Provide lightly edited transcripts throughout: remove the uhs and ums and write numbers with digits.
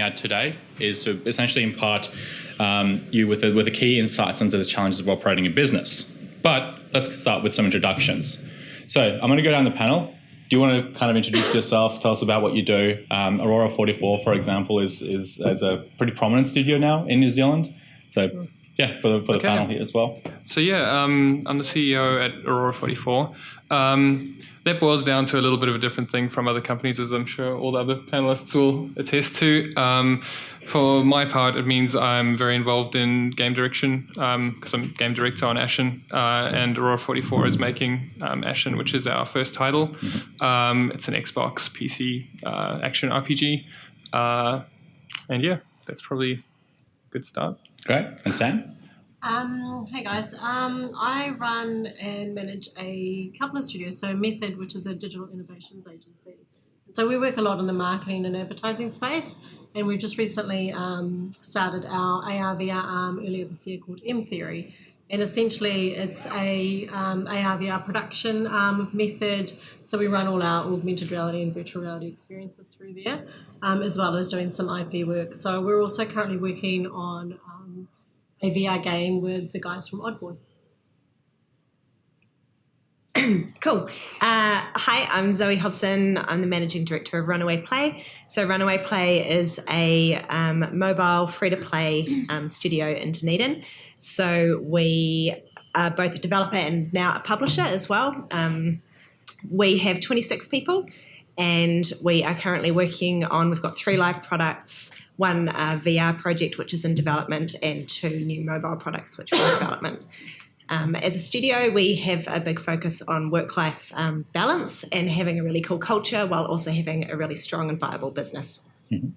at today is to essentially impart you with the key insights into the challenges of operating a business. But let's start with some introductions. So I'm going to go down the panel. Do you want to kind of introduce yourself? Tell us about what you do. Aurora 44, for example, is a pretty prominent studio now in New Zealand. So yeah, for the panel here as well. So yeah, I'm the CEO at Aurora 44. That boils down to a little bit of a different thing from other companies, as I'm sure all the other panelists will attest to. For my part, it means I'm very involved in game direction because I'm game director on Ashen, and Aurora 44 is making Ashen, which is our first title. It's an Xbox PC action RPG. And yeah, that's probably a good start. Great. And Sam? Hey guys, I run and manage a couple of studios, so Method, which is a digital innovations agency. So we work a lot in the marketing and advertising space, and we've just recently started our AR/VR arm earlier this year called M Theory, and essentially it's a AR/VR production arm of Method. So we run all our augmented reality and virtual reality experiences through there, as well as doing some IP work. So we're also currently working on a VR game with the guys from Oddboard. Cool. Hi, I'm Zoe Hobson. I'm the Managing Director of Runaway Play. So Runaway Play is a mobile free-to-play studio in Dunedin. So we are both a developer and now a publisher as well. We have 26 people, and we are currently working on, we've got 3 live products, 1 VR project which is in development, and 2 new mobile products which are in development. As a studio, we have a big focus on work-life balance and having a really cool culture while also having a really strong and viable business. Mm-hmm.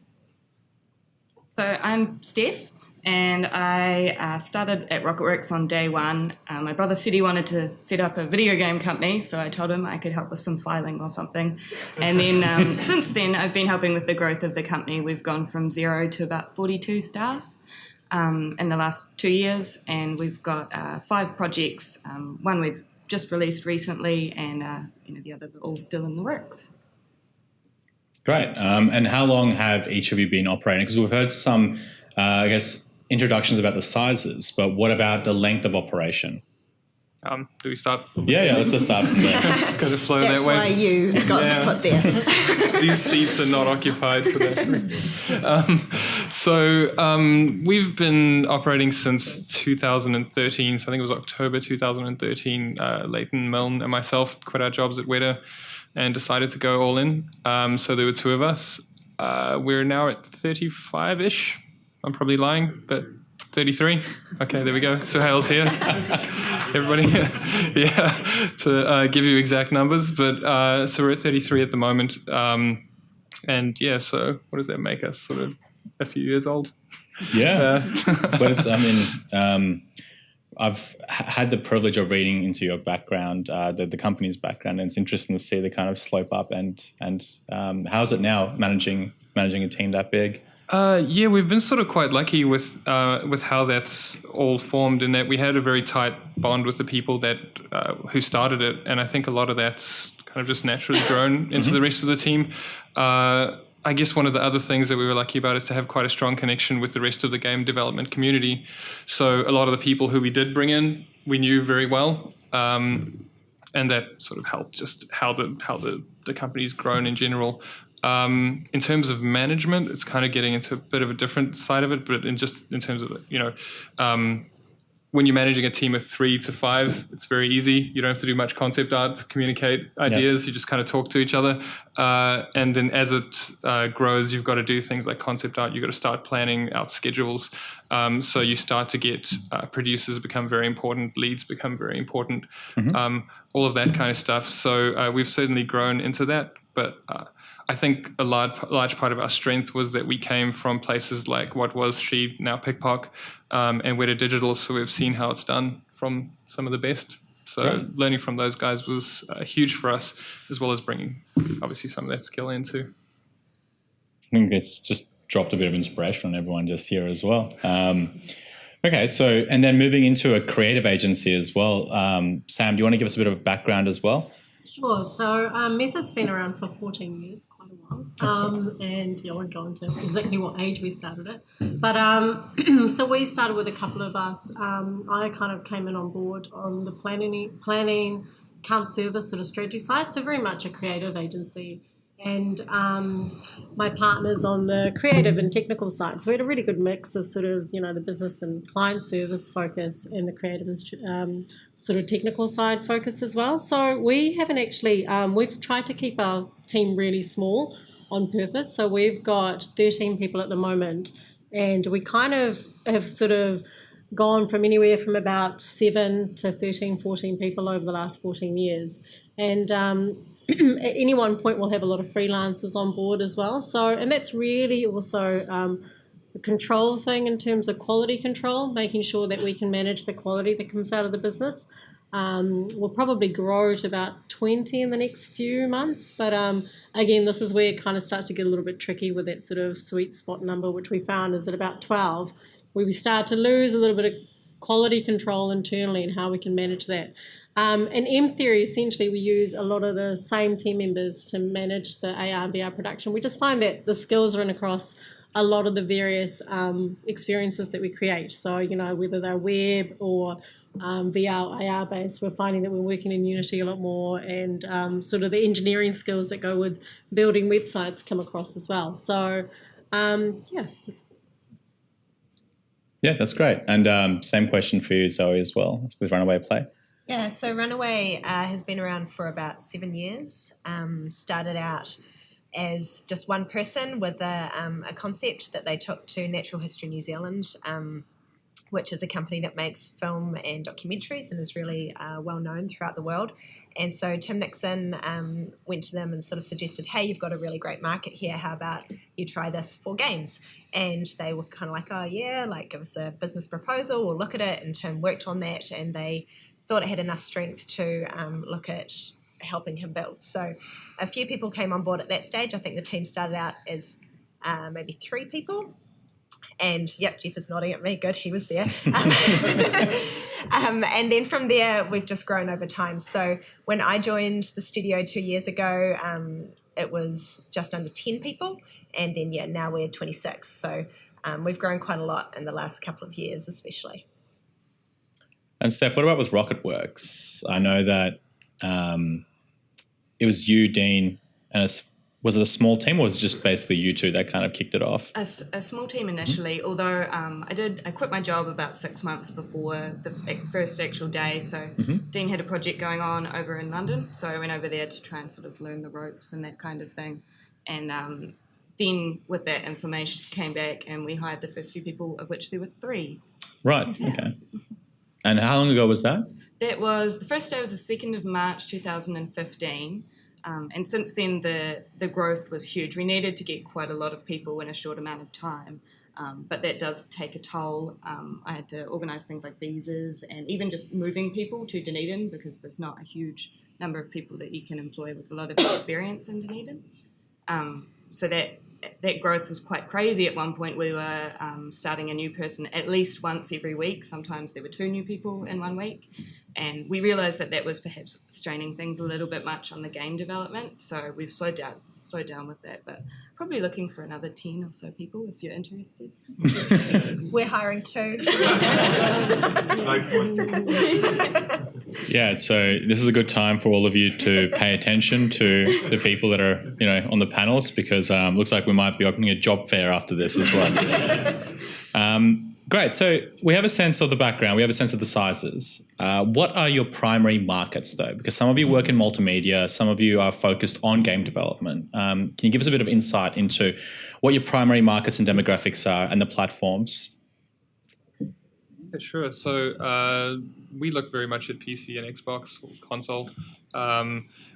So I'm Steph, and I started at Rocketworks on day 1. My brother said he wanted to set up a video game company, so I told him I could help with some filing or something. And then since then, I've been helping with the growth of the company. We've gone from 0 to about 42 staff in the last 2 years, and we've got 5 projects. One we've just released recently, and the others are all still in the works. Great. And how long have each of you been operating? Because we've heard some, I guess, introductions about the sizes, but what about the length of operation? Do we start? Yeah, let's just start from there. Just going to flow That's that way. why you got put there. These seats are not occupied for that reason. We've been operating since 2013. So I think it was October 2013. Leighton, Milne, and myself quit our jobs at Weta and decided to go all in. So there were 2 of us. We're now at 35-ish. I'm probably lying, but 33. Okay, there we go. So Hale's here. Everybody, yeah, to give you exact numbers. But so we're at 33 at the moment. And yeah, so what does that make us? Sort of a few years old? Yeah. But it's, I've had the privilege of reading into your background, the company's background, and it's interesting to see the kind of slope up and how's it now managing a team that big? Yeah, we've been sort of quite lucky with how that's all formed, in that we had a very tight bond with the people that who started it, and I think a lot of that's kind of just naturally grown into the rest of the team. I guess one of the other things that we were lucky about is to have quite a strong connection with the rest of the game development community. So a lot of the people who we did bring in, we knew very well, and that sort of helped just how the company's grown in general. In terms of management, it's kind of getting into a bit of a different side of it, but in terms of, when you're managing a team of 3 to 5, it's very easy. You don't have to do much concept art to communicate ideas. You just kind of talk to each other. And then as it grows, you've got to do things like concept art. You've got to start planning out schedules. So you start to get producers become very important, leads become very important, all of that kind of stuff. So we've certainly grown into that, but I think a large part of our strength was that we came from places like what was She, now Pickpock, and Weta Digital, so we've seen how it's done from some of the best. So learning from those guys was huge for us, as well as bringing, obviously, some of that skill into. I think it's just dropped a bit of inspiration on everyone just here as well. Okay, so, and then moving into a creative agency as well. Sam, do you want to give us a bit of a background as well? Sure. So Method's been around for 14 years, quite a while. And I won't go into exactly what age we started it. But so we started with a couple of us. I kind of came in on board on the planning, account service sort of strategy side. So very much a creative agency. And my partner's on the creative and technical side. So we had a really good mix of sort of, the business and client service focus and the creative and sort of technical side focus as well. So we haven't actually, we've tried to keep our team really small on purpose. So we've got 13 people at the moment, and we kind of have sort of gone from anywhere from about 7 to 13, 14 people over the last 14 years. And at any one point we'll have a lot of freelancers on board as well. So, and that's really also a control thing in terms of quality control, making sure that we can manage the quality that comes out of the business. We'll probably grow to about 20 in the next few months. But again, this is where it kind of starts to get a little bit tricky with that sort of sweet spot number, which we found is at about 12, where we start to lose a little bit of quality control internally and how we can manage that. In M Theory, essentially, we use a lot of the same team members to manage the AR and VR production. We just find that the skills run across a lot of the various experiences that we create. So, whether they're web or VR, AR based, we're finding that we're working in Unity a lot more, and sort of the engineering skills that go with building websites come across as well. So, yeah. Yeah, that's great. And same question for you, Zoe, as well, with Runaway Play. Yeah, so Runaway has been around for about 7 years. Started out as just one person with a concept that they took to Natural History New Zealand, which is a company that makes film and documentaries and is really well known throughout the world. And so Tim Nixon went to them and sort of suggested, hey, you've got a really great market here. How about you try this for games? And they were kind of like, oh, yeah, like give us a business proposal. We'll look at it. And Tim worked on that, and they thought it had enough strength to look at helping him build. So a few people came on board at that stage. I think the team started out as maybe 3 people. And yep, Jeff is nodding at me. Good, he was there. And then from there, we've just grown over time. So when I joined the studio 2 years ago, it was just under 10 people. And then, now we're 26. So we've grown quite a lot in the last couple of years, especially. And Steph, what about with RocketWorks? I know that it was you, Dean, and was it a small team, or was it just basically you two that kind of kicked it off? A small team initially, although I quit my job about 6 months before the first actual day. So Dean had a project going on over in London, so I went over there to try and sort of learn the ropes and that kind of thing. And then with that information came back, and we hired the first few people, of which there were 3. Right, yeah. Okay. And how long ago was that? That was, the first day was the 2nd of March 2015. And since then, the growth was huge. We needed to get quite a lot of people in a short amount of time, but that does take a toll. I had to organise things like visas and even just moving people to Dunedin, because there's not a huge number of people that you can employ with a lot of experience in Dunedin. So that growth was quite crazy. At one point, we were starting a new person at least once every week. Sometimes there were 2 new people in 1 week. And we realised that was perhaps straining things a little bit much on the game development. So we've slowed down with that. But probably looking for another 10 or so people if you're interested. We're hiring 2. Yeah, so this is a good time for all of you to pay attention to the people that are, on the panels, because looks like we might be opening a job fair after this as well. Great. So we have a sense of the background. We have a sense of the sizes. What are your primary markets, though? Because some of you work in multimedia. Some of you are focused on game development. Can you give us a bit of insight into what your primary markets and demographics are and the platforms? Yeah, sure. So we look very much at PC and Xbox or console,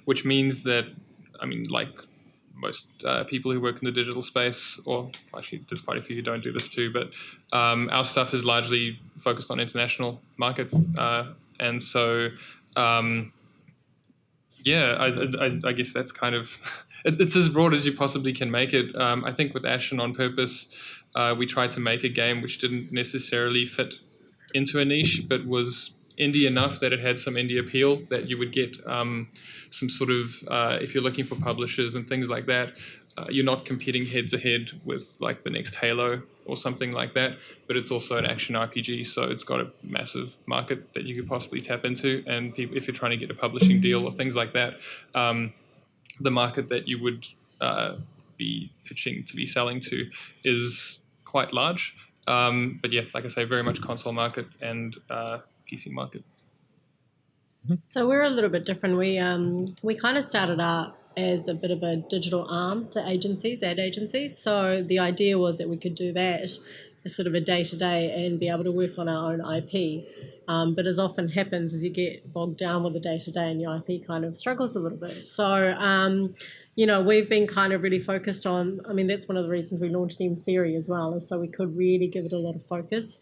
which means that, like most people who work in the digital space, or actually there's quite a few who don't do this too, but our stuff is largely focused on international market. And so, I guess that's kind of, it's as broad as you possibly can make it. I think with Ashen on purpose, we tried to make a game which didn't necessarily fit into a niche, but was indie enough that it had some indie appeal, that you would get some sort of, if you're looking for publishers and things like that, you're not competing head to head with like the next Halo or something like that, but it's also an action RPG, so it's got a massive market that you could possibly tap into. And people, if you're trying to get a publishing deal or things like that, the market that you would be pitching to be selling to is quite large. But yeah, like I say, very much console market and PC market. So we're a little bit different. We kind of started out as a bit of a digital arm to agencies, ad agencies. So the idea was that we could do that as sort of a day-to-day and be able to work on our own IP. But as often happens, as you get bogged down with the day-to-day and your IP kind of struggles a little bit. So, we've been kind of really focused on, that's one of the reasons we launched Name Theory as well, is so we could really give it a lot of focus.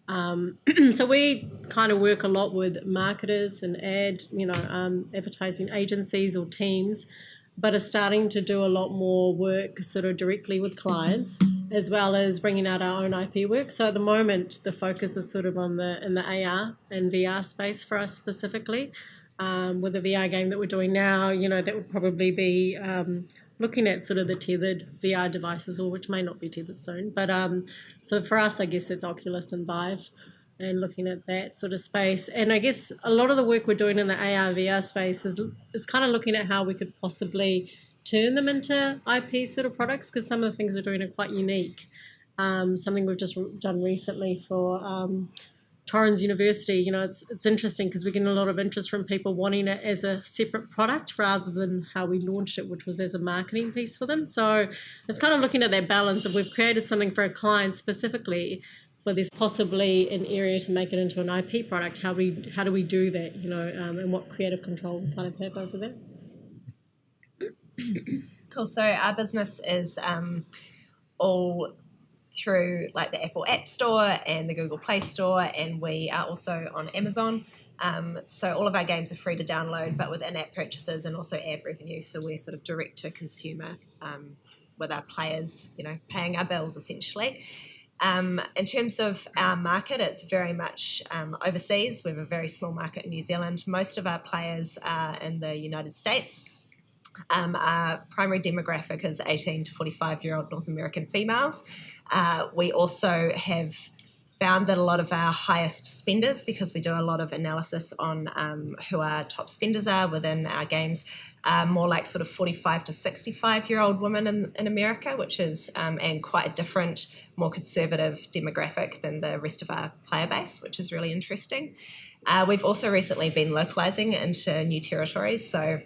So we kind of work a lot with marketers and advertising agencies or teams, but are starting to do a lot more work sort of directly with clients, as well as bringing out our own IP work. So at the moment, the focus is sort of in the AR and VR space for us specifically. With the VR game that we're doing now, that would probably be looking at sort of the tethered VR devices, or which may not be tethered soon. But so for us, I guess it's Oculus and Vive, and looking at that sort of space. And I guess a lot of the work we're doing in the AR VR space is kind of looking at how we could possibly turn them into IP sort of products, because some of the things we're doing are quite unique. Something we've just done recently for Torrens University, it's interesting because we're getting a lot of interest from people wanting it as a separate product rather than how we launched it, which was as a marketing piece for them. So it's kind of looking at that balance of, we've created something for a client specifically, but there's possibly an area to make it into an IP product. How do we do that, and what creative control we kind of have over that? Cool. So our business is all through like the Apple App Store and the Google Play Store, and we are also on Amazon. So all of our games are free to download, but with in-app purchases and also ad revenue. So we're sort of direct to consumer with our players, paying our bills essentially. In terms of our market, it's very much overseas. We have a very small market in New Zealand. Most of our players are in the United States. Our primary demographic is 18 to 45-year-old North American females. We also have found that a lot of our highest spenders, because we do a lot of analysis on who our top spenders are within our games, are more like sort of 45 to 65-year-old women in America, which is and quite a different, more conservative demographic than the rest of our player base, which is really interesting. We've also recently been localizing into new territories. So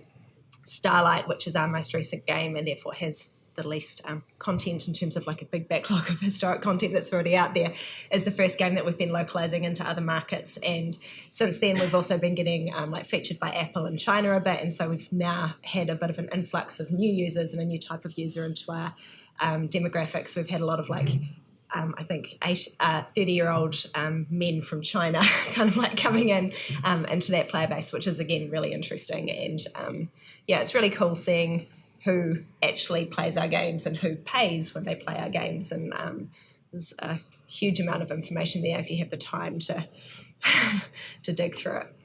Starlight, which is our most recent game and therefore has the least content in terms of like a big backlog of historic content that's already out there, is the first game that we've been localizing into other markets. And since then, we've also been getting featured by Apple in China a bit. And so we've now had a bit of an influx of new users and a new type of user into our demographics. We've had a lot of I think 30-year-old men from China kind of like coming in into that player base, which is again really interesting. And it's really cool seeing who actually plays our games and who pays when they play our games. And there's a huge amount of information there if you have the time to to dig through it.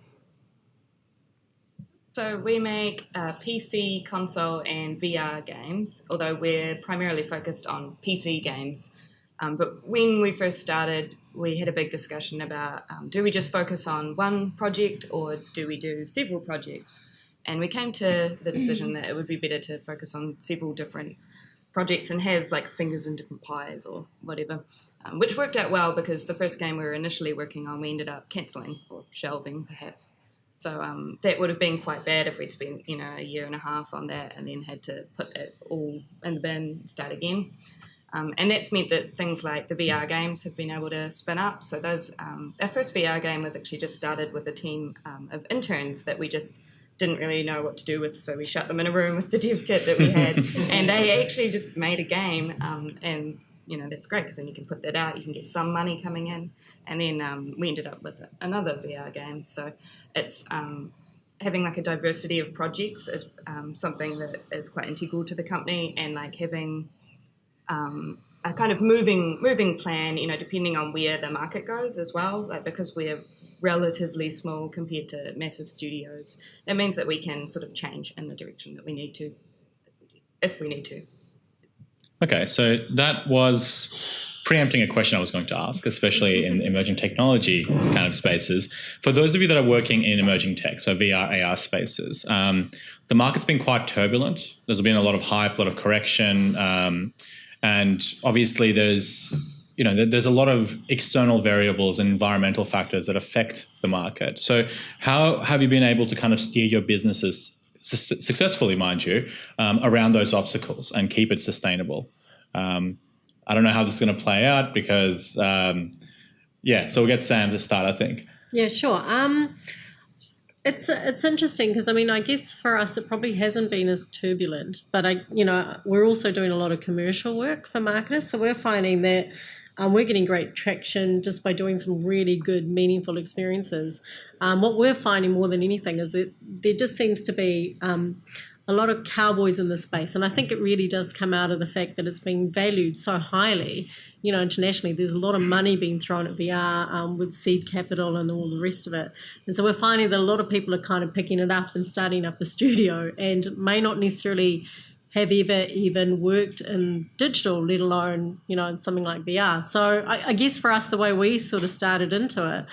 So we make PC, console, and VR games, although we're primarily focused on PC games. But when we first started, we had a big discussion about do we just focus on one project or do we do several projects? And we came to the decision that it would be better to focus on several different projects and have like fingers in different pies or whatever, which worked out well because the first game we were initially working on, we ended up cancelling or shelving perhaps. So that would have been quite bad if we'd spent, a year and a half on that and then had to put that all in the bin and start again. And that's meant that things like the VR games have been able to spin up. So those, our first VR game was actually just started with a team of interns that we just didn't really know what to do with, so we shut them in a room with the dev kit that we had, and they actually just made a game, and that's great because then you can put that out, you can get some money coming in, and then we ended up with another VR game. So it's having like a diversity of projects is something that is quite integral to the company, and like having a kind of moving plan, depending on where the market goes as well, like because we're relatively small compared to massive studios. That means that we can sort of change in the direction that we need to, if we need to. Okay, so that was preempting a question I was going to ask, especially in emerging technology kind of spaces. For those of you that are working in emerging tech, so VR, AR spaces, the market's been quite turbulent. There's been a lot of hype, a lot of correction, and obviously there's a lot of external variables and environmental factors that affect the market. So how have you been able to kind of steer your businesses successfully, mind you, around those obstacles and keep it sustainable? I don't know how this is going to play out because, so we'll get Sam to start, I think. Yeah, sure. It's interesting because, I guess for us it probably hasn't been as turbulent, but we're also doing a lot of commercial work for marketers, so we're finding that we're getting great traction just by doing some really good, meaningful experiences. What we're finding more than anything is that there just seems to be a lot of cowboys in the space, and I think it really does come out of the fact that it's being valued so highly. Internationally, there's a lot of money being thrown at VR with seed capital and all the rest of it. And so we're finding that a lot of people are kind of picking it up and starting up a studio and may not necessarily have ever even worked in digital, let alone, in something like VR. So I guess for us, the way we sort of started into it,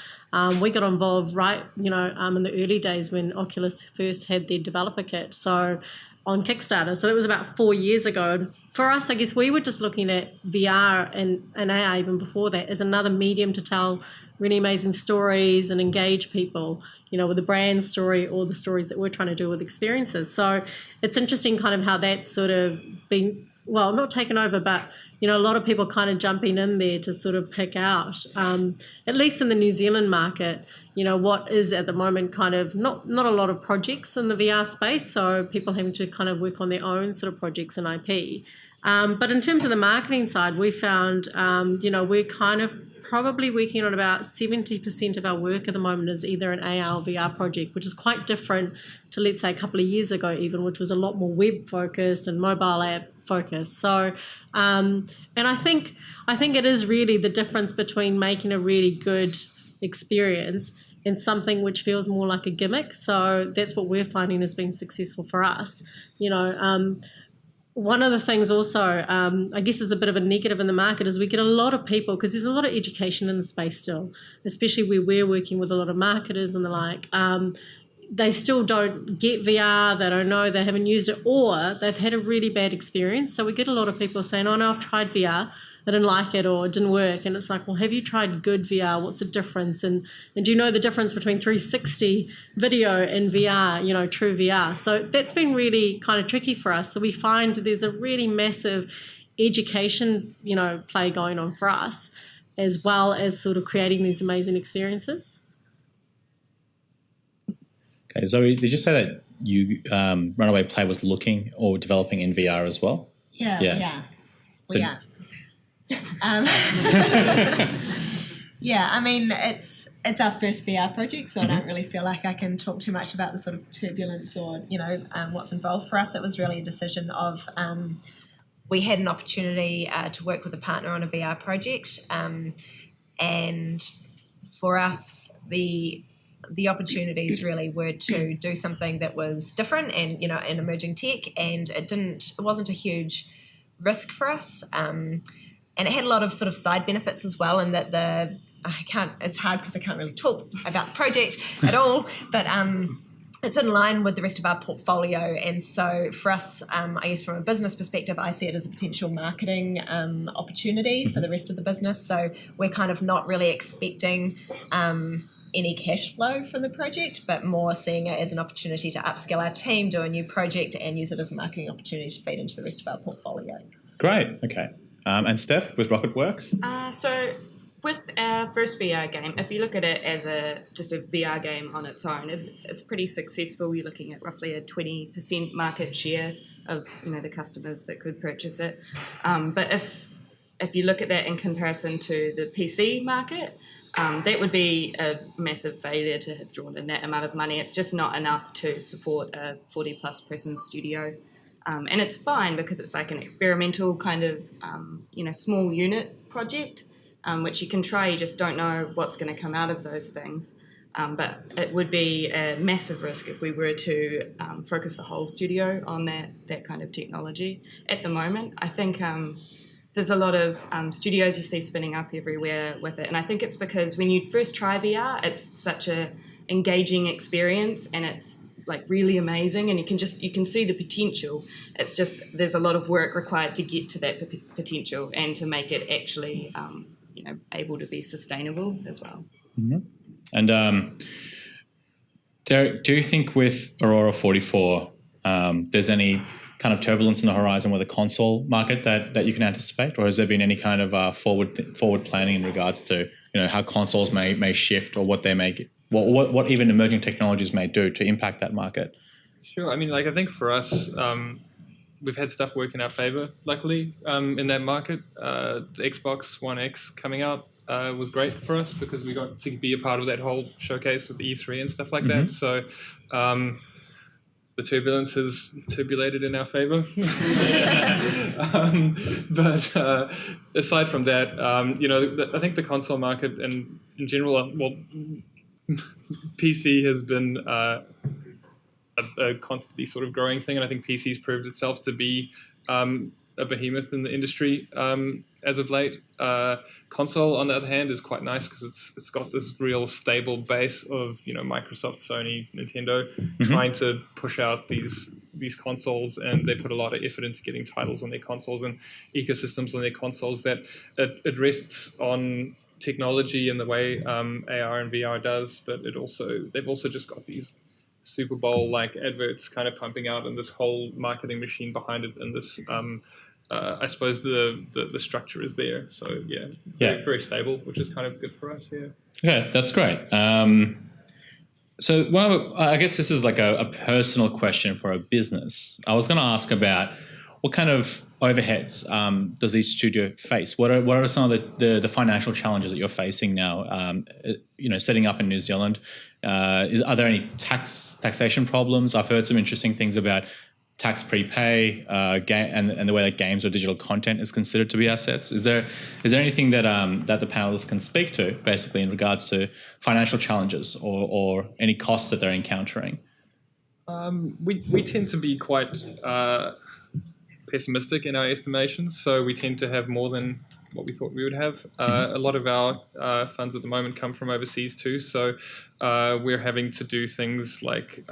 we got involved right, in the early days when Oculus first had their developer kit. So on Kickstarter. So it was about 4 years ago. And for us, I guess we were just looking at VR and AR even before that as another medium to tell really amazing stories and engage people, with the brand story or the stories that we're trying to do with experiences. So it's interesting kind of how that's sort of been, well, not taken over, but, a lot of people kind of jumping in there to sort of pick out, at least in the New Zealand market, what is at the moment kind of not a lot of projects in the VR space, so people having to kind of work on their own sort of projects and IP. But in terms of the marketing side, we found, we're kind of probably working on about 70% of our work at the moment is either an AR or VR project, which is quite different to, let's say, a couple of years ago even, which was a lot more web focused and mobile app focused. So, and I think it is really the difference between making a really good experience and something which feels more like a gimmick. So that's what we're finding has been successful for us. One of the things also, I guess is a bit of a negative in the market is we get a lot of people, because there's a lot of education in the space still, especially where we're working with a lot of marketers and the like. They still don't get VR, they don't know, they haven't used it, or they've had a really bad experience. So we get a lot of people saying, oh no, I've tried VR, I didn't like it or it didn't work. And it's like, well, have you tried good VR? What's the difference? And do you know the difference between 360 video and VR, true VR? So that's been really kind of tricky for us. So we find there's a really massive education, play going on for us, as well as sort of creating these amazing experiences. Okay, Zoe, did you say that you Runaway Play was looking or developing in VR as well? Yeah. So, we are. It's our first VR project, so I don't really feel like I can talk too much about the sort of turbulence or what's involved. For us, it was really a decision of we had an opportunity to work with a partner on a VR project, and for us the opportunities really were to do something that was different and in emerging tech, and it wasn't a huge risk for us. And it had a lot of sort of side benefits as well, in that it's hard because I can't really talk about the project at all, but it's in line with the rest of our portfolio. And so for us, I guess from a business perspective, I see it as a potential marketing opportunity for the rest of the business. So we're kind of not really expecting any cash flow from the project, but more seeing it as an opportunity to upskill our team, do a new project, and use it as a marketing opportunity to feed into the rest of our portfolio. Great, okay. And Steph, with RocketWorks? So with our first VR game, if you look at it as just a VR game on its own, it's pretty successful. You're looking at roughly a 20% market share of the customers that could purchase it. But if you look at that in comparison to the PC market, that would be a massive failure to have drawn in that amount of money. It's just not enough to support a 40-plus person studio. And it's fine because it's like an experimental kind of, small unit project, which you can try. You just don't know what's going to come out of those things. But it would be a massive risk if we were to focus the whole studio on that kind of technology. At the moment, I think there's a lot of studios you see spinning up everywhere with it. And I think it's because when you first try VR, it's such a engaging experience and it's like really amazing and you can see the potential. It's just there's a lot of work required to get to that potential and to make it actually able to be sustainable as well. Mm-hmm. And do you think with Aurora 44 there's any kind of turbulence in the horizon with the console market that you can anticipate, or has there been any kind of forward planning in regards to how consoles may shift or what they may what even emerging technologies may do to impact that market? Sure. I mean, I think for us, we've had stuff work in our favor, luckily, in that market. The Xbox One X coming out was great for us because we got to be a part of that whole showcase with the E3 and stuff like that. So the turbulence has turbulated in our favor. But aside from that, I think the console market and in general, PC has been a constantly sort of growing thing, and I think PC's proved itself to be a behemoth in the industry as of late. Console, on the other hand, is quite nice because it's got this real stable base of Microsoft, Sony, Nintendo trying to push out these consoles, and they put a lot of effort into getting titles on their consoles and ecosystems on their consoles that it rests on technology in the way AR and VR does, but they've also just got these Super Bowl like adverts kind of pumping out and this whole marketing machine behind it, and this I suppose the structure is there. So very, very stable, which is kind of good for us here. Okay, that's great. So I guess this is like a personal question for a business. I was going to ask about what kind of overheads does each studio face? What are some of the financial challenges that you're facing now? Setting up in New Zealand. Are there any taxation problems? I've heard some interesting things about tax prepay and the way that games or digital content is considered to be assets. Is there anything that the panelists can speak to, basically, in regards to financial challenges or any costs that they're encountering? We tend to be quite pessimistic in our estimations, so we tend to have more than what we thought we would have. A lot of our funds at the moment come from overseas too, so we're having to do things like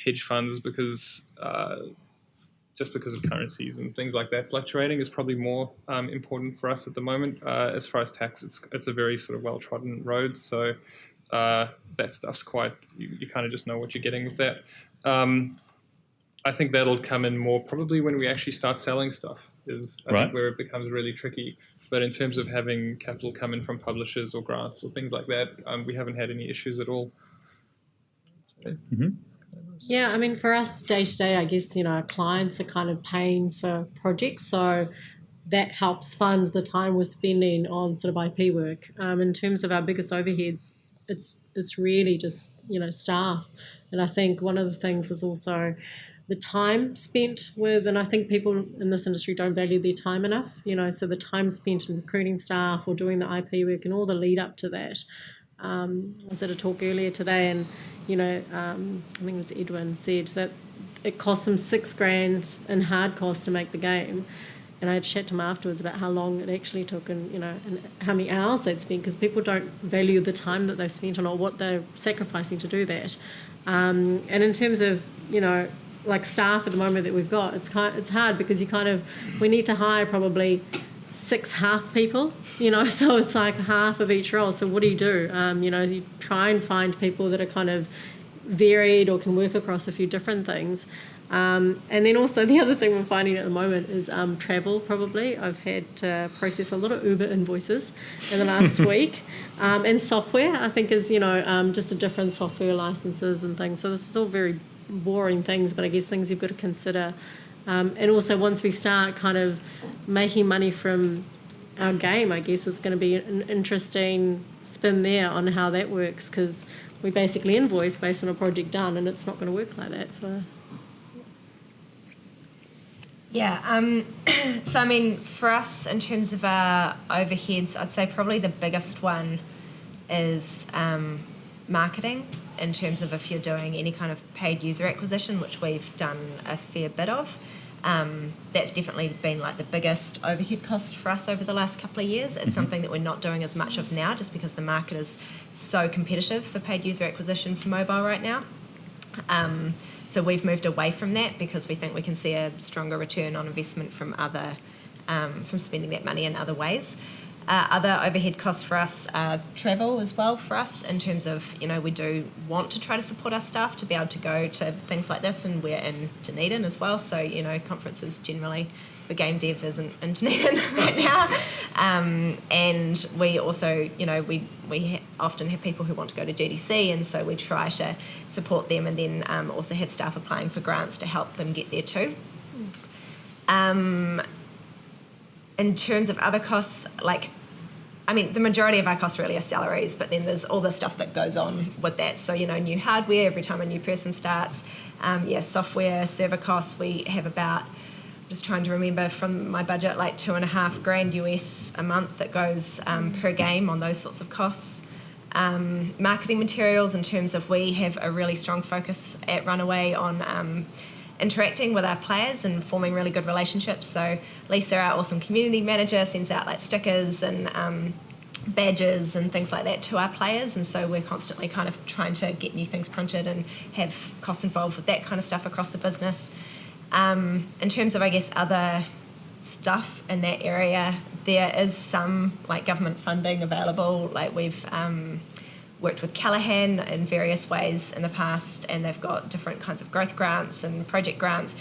hedge funds because of currencies and things like that. Fluctuating is probably more important for us at the moment. As far as tax, it's a very sort of well-trodden road, so that stuff's quite, you kind of just know what you're getting with that. I think that'll come in more probably when we actually start selling stuff, I think where it becomes really tricky. But in terms of having capital come in from publishers or grants or things like that, we haven't had any issues at all. Yeah, I mean, for us day to day, I guess, our clients are kind of paying for projects, so that helps fund the time we're spending on sort of IP work. In terms of our biggest overheads, it's really just, staff. And I think one of the things is also the time spent with, and I think people in this industry don't value their time enough, so the time spent in recruiting staff or doing the IP work and all the lead up to that. I was at a talk earlier today and, I think it was Edwin said that it cost them $6,000 in hard costs to make the game. And I had chat to him afterwards about how long it actually took and, and how many hours they'd spent, because people don't value the time that they've spent on or what they're sacrificing to do that. And in terms of, like staff at the moment that we've got, it's hard because we need to hire probably 6 half people, so it's like half of each role. So what do? You try and find people that are kind of varied or can work across a few different things. And then also the other thing we're finding at the moment is travel probably. I've had to process a lot of Uber invoices in the last week. And software, I think, is, just a different software licenses and things. So this is all very boring things, but I guess things you've got to consider. And also once we start kind of making money from our game, I guess it's going to be an interesting spin there on how that works, because we basically invoice based on a project done, and it's not going to work like that for... Yeah, so I mean, for us, in terms of our overheads, I'd say probably the biggest one is marketing in terms of if you're doing any kind of paid user acquisition, which we've done a fair bit of. That's definitely been like the biggest overhead cost for us over the last couple of years. It's something that we're not doing as much of now just because the market is so competitive for paid user acquisition for mobile right now. So we've moved away from that because we think we can see a stronger return on investment from from spending that money in other ways. Other overhead costs for us are travel as well for us in terms of, we do want to try to support our staff to be able to go to things like this, and we're in Dunedin as well, so, conferences generally for game dev isn't in Dunedin right now. And we also, we often have people who want to go to GDC, and so we try to support them and then also have staff applying for grants to help them get there too. In terms of other costs, the majority of our costs really are salaries, but then there's all the stuff that goes on with that. So, new hardware every time a new person starts. Software, server costs. We have about, I'm just trying to remember from my budget, like $2,500 US a month that goes per game on those sorts of costs. Marketing materials, in terms of we have a really strong focus at Runaway on interacting with our players and forming really good relationships. So Lisa, our awesome community manager, sends out like stickers and badges and things like that to our players, and so we're constantly kind of trying to get new things printed and have costs involved with that kind of stuff across the business. In terms of, I guess, other stuff in that area, there is some like government funding available. Like we've worked with Callaghan in various ways in the past, and they've got different kinds of growth grants and project grants.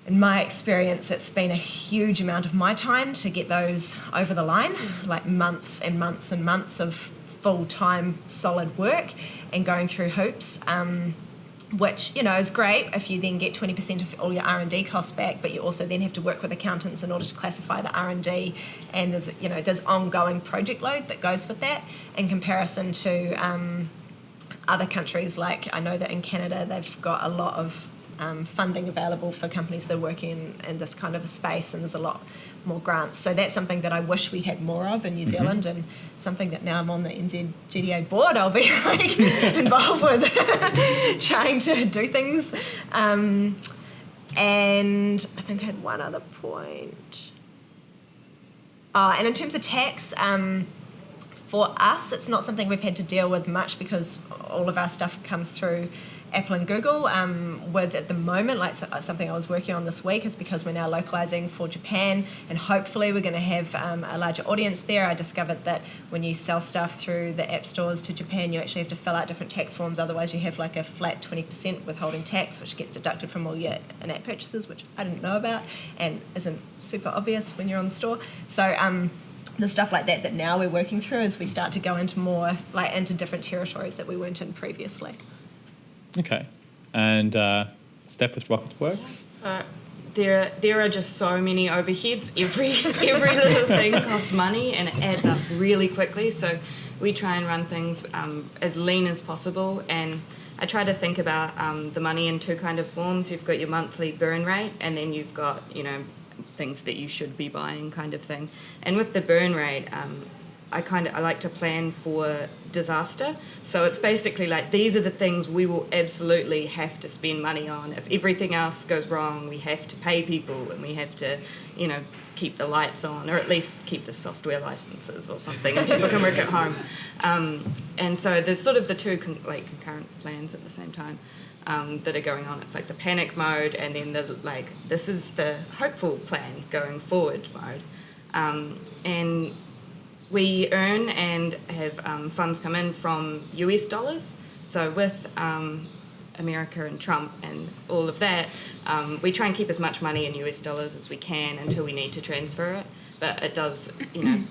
In my experience, it's been a huge amount of my time to get those over the line, like months and months and months of full-time solid work and going through hoops, which, is great if you then get 20% of all your R&D costs back, but you also then have to work with accountants in order to classify the R&D, and there's ongoing project load that goes with that in comparison to other countries. Like I know that in Canada they've got a lot of funding available for companies that are working in this kind of a space, and there's a lot more grants. So that's something that I wish we had more of in New Zealand, and something that now I'm on the NZGDA board, I'll be involved with trying to do things. And I think I had one other point. And in terms of tax, for us, it's not something we've had to deal with much because all of our stuff comes through Apple and Google. With at the moment, like something I was working on this week is because we're now localizing for Japan, and hopefully we're going to have a larger audience there. I discovered that when you sell stuff through the app stores to Japan, you actually have to fill out different tax forms. Otherwise, you have like a flat 20% withholding tax, which gets deducted from all your in-app purchases, which I didn't know about and isn't super obvious when you're on the store. So the stuff like that now we're working through as we start to go into more into different territories that we weren't in previously. Okay. And Steph with Rocketworks? So there are just so many overheads. Every little thing costs money, and it adds up really quickly. So we try and run things as lean as possible, and I try to think about the money in two kind of forms. You've got your monthly burn rate, and then you've got, things that you should be buying kind of thing. And with the burn rate, I like to plan for disaster. So it's basically like, these are the things we will absolutely have to spend money on. If everything else goes wrong, we have to pay people, and we have to, keep the lights on, or at least keep the software licenses or something, and people can work at home. And so there's sort of the two concurrent plans at the same time that are going on. It's like the panic mode, and then this is the hopeful plan going forward mode. And we earn and have funds come in from US dollars. So with America and Trump and all of that, we try and keep as much money in US dollars as we can until we need to transfer it. But it does,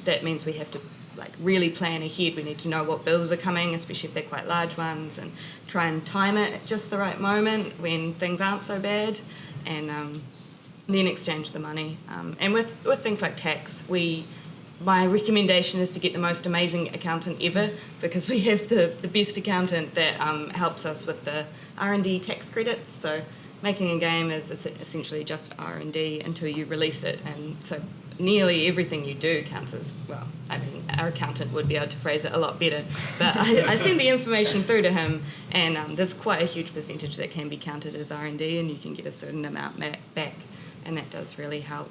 that means we have to really plan ahead. We need to know what bills are coming, especially if they're quite large ones, and try and time it at just the right moment when things aren't so bad, and then exchange the money. And with things like tax, my recommendation is to get the most amazing accountant ever, because we have the best accountant that helps us with the R&D tax credits. So making a game is essentially just R&D until you release it, and so nearly everything you do counts as, well, I mean, our accountant would be able to phrase it a lot better, but I send the information through to him, and there's quite a huge percentage that can be counted as R&D, and you can get a certain amount back, and that does really help.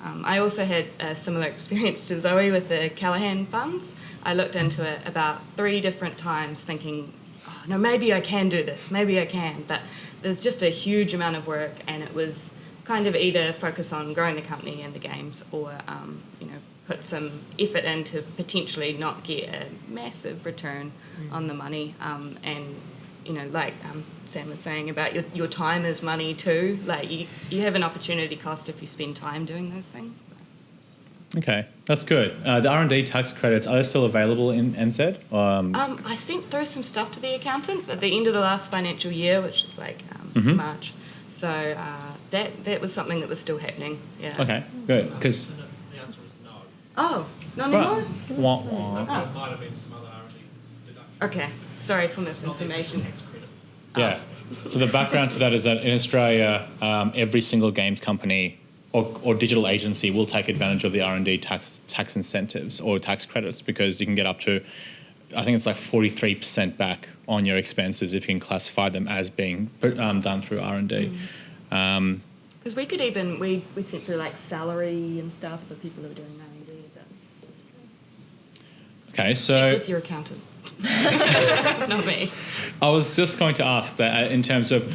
I also had a similar experience to Zoe with the Callahan funds. I looked into it about 3 different times thinking, oh, no, maybe I can do this, maybe I can, but there's just a huge amount of work, and it was kind of either focus on growing the company and the games, or put some effort in to potentially not get a massive return on the money. And like Sam was saying about your time is money too. Like you have an opportunity cost if you spend time doing those things. So. Okay, that's good. The R&D tax credits, are they still available in NZ? I sent through some stuff to the accountant at the end of the last financial year, which is like March. So that was something that was still happening. Yeah. Okay, good. Because The answer is no. Oh, not anymore? There might have been some other R&D deductions. Okay, sorry for misinformation. Tax credit. Yeah. So the background to that is that in Australia, every single games company or digital agency will take advantage of the R&D tax incentives or tax credits, because you can get up to, I think it's like 43% back on your expenses if you can classify them as being done through R&D. Because we could even, we sent through like salary and stuff for people who are doing R&D. Okay, so Check with your accountant. Not me. I was just going to ask that in terms of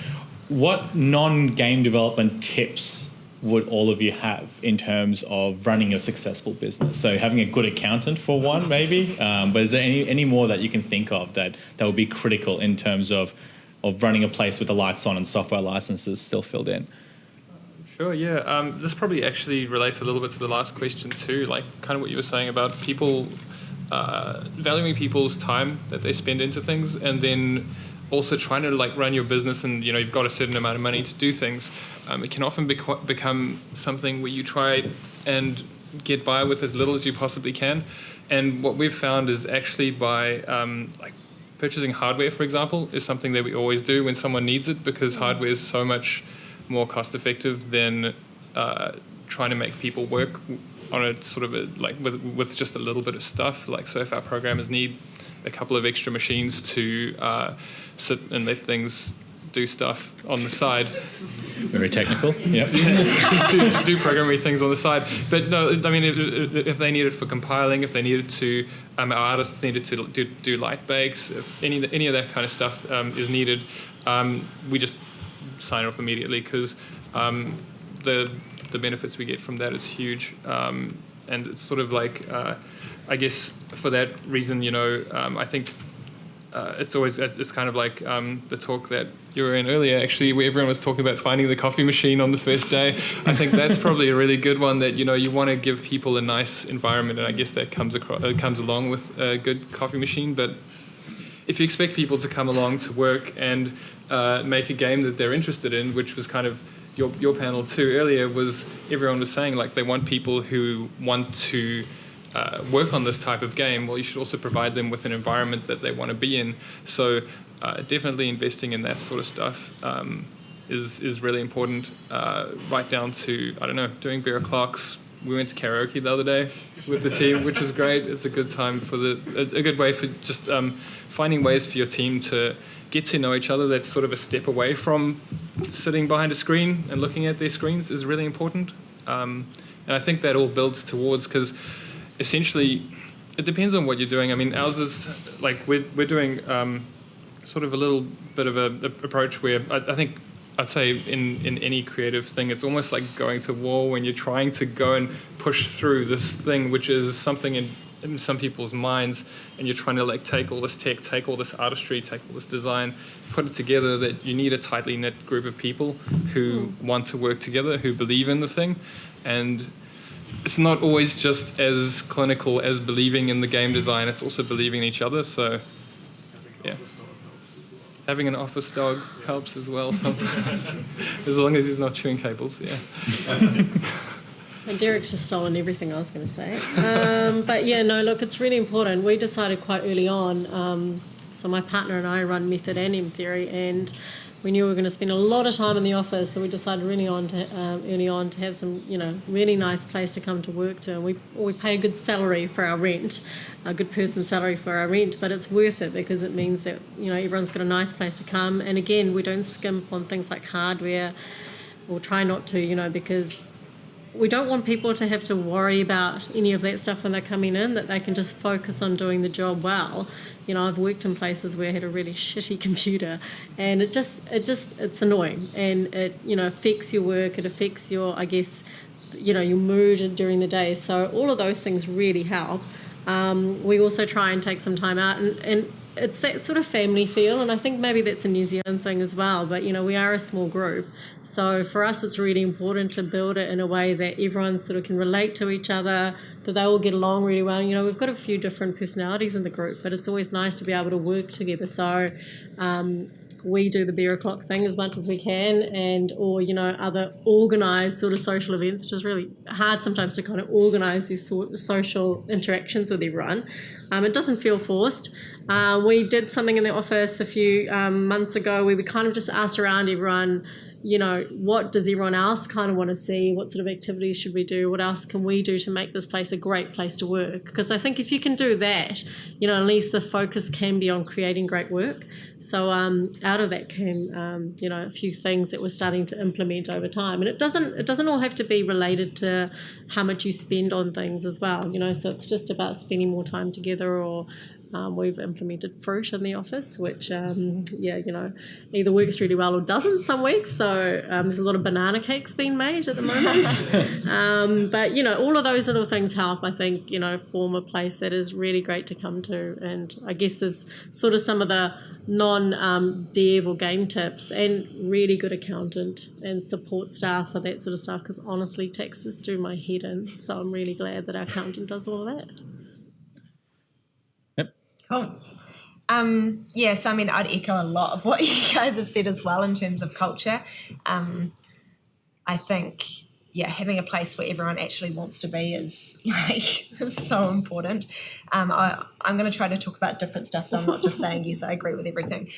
what non-game development tips would all of you have in terms of running a successful business? So having a good accountant for one, maybe, but is there any more that you can think of that would be critical in terms of running a place with the lights on and software licenses still filled in? Sure, yeah. This probably actually relates a little bit to the last question too, like kind of what you were saying about people valuing people's time that they spend into things, and then also trying to like run your business, and you've got a certain amount of money to do things. It can often become something where you try and get by with as little as you possibly can. And what we've found is actually by like purchasing hardware, for example, is something that we always do when someone needs it, because hardware is so much more cost effective than trying to make people work on a sort of with just a little bit of stuff. Like, so if our programmers need a couple of extra machines to sit and let things do stuff on the side. Very technical. Yeah. do programming things on the side. But no, I mean, if they need it for compiling, if they needed to, our artists needed to do light bakes, if any of that kind of stuff is needed, we just sign off immediately, because the benefits we get from that is huge. And it's sort of like, I guess for that reason, I think it's kind of like the talk that you were in earlier, actually, where everyone was talking about finding the coffee machine on the first day. I think that's probably a really good one, that you want to give people a nice environment, and I guess that comes along with a good coffee machine. But if you expect people to come along to work and make a game that they're interested in, which was kind of your panel too earlier, was everyone was saying like they want people who want to work on this type of game. Well, you should also provide them with an environment that they want to be in. So definitely investing in that sort of stuff is really important, right down to, I don't know, doing beer o'clocks. We went to karaoke the other day with the team, which was great. It's a good time for a good way for just finding ways for your team to get to know each other. That's sort of a step away from sitting behind a screen and looking at their screens is really important. And I think that all builds towards, because essentially it depends on what you're doing. I mean, ours is like we're doing sort of a little bit of a approach where I think I'd say in any creative thing, it's almost like going to war when you're trying to go and push through this thing, which is something in some people's minds, and you're trying to like take all this tech, take all this artistry, take all this design, put it together, that you need a tightly knit group of people who want to work together, who believe in the thing. And it's not always just as clinical as believing in the game design, it's also believing in each other. So yeah. Having an office dog helps as well sometimes, as long as he's not chewing cables, yeah. So Derek's just stolen everything I was going to say. But yeah, no, look, it's really important. We decided quite early on, so my partner and I run Method and M Theory, and we knew we were going to spend a lot of time in the office, so we decided early on to have some, really nice place to come to work to. And we pay a good salary for our rent, a good person salary for our rent, but it's worth it because it means that, everyone's got a nice place to come. And again, we don't skimp on things like hardware. We'll try not to, because we don't want people to have to worry about any of that stuff when they're coming in, that they can just focus on doing the job well. I've worked in places where I had a really shitty computer, and it's annoying, and it, affects your work, it affects your, I guess, your mood during the day. So all of those things really help. We also try and take some time out, and it's that sort of family feel, and I think maybe that's a New Zealand thing as well, but we are a small group, so for us it's really important to build it in a way that everyone sort of can relate to each other, that they all get along really well. We've got a few different personalities in the group, but it's always nice to be able to work together. So we do the beer o'clock thing as much as we can, or other organised sort of social events, which is really hard sometimes to kind of organise these sort of social interactions with everyone. It doesn't feel forced. We did something in the office a few months ago where we kind of just asked around everyone, what does everyone else kind of want to see? What sort of activities should we do? What else can we do to make this place a great place to work? Because I think if you can do that, at least the focus can be on creating great work. So out of that came, a few things that we're starting to implement over time. And it doesn't all have to be related to how much you spend on things as well. So it's just about spending more time together, or we've implemented fruit in the office, which, either works really well or doesn't some weeks. So there's a lot of banana cakes being made at the moment. But, all of those little things help, I think, form a place that is really great to come to. And I guess there's sort of some of the non-dev or game tips, and really good accountant and support staff for that sort of stuff, because honestly, taxes do my head in. So I'm really glad that our accountant does all of that. Cool. So I'd echo a lot of what you guys have said as well in terms of culture. I think, having a place where everyone actually wants to be is so important. I'm going to try to talk about different stuff, so I'm not just saying yes, I agree with everything.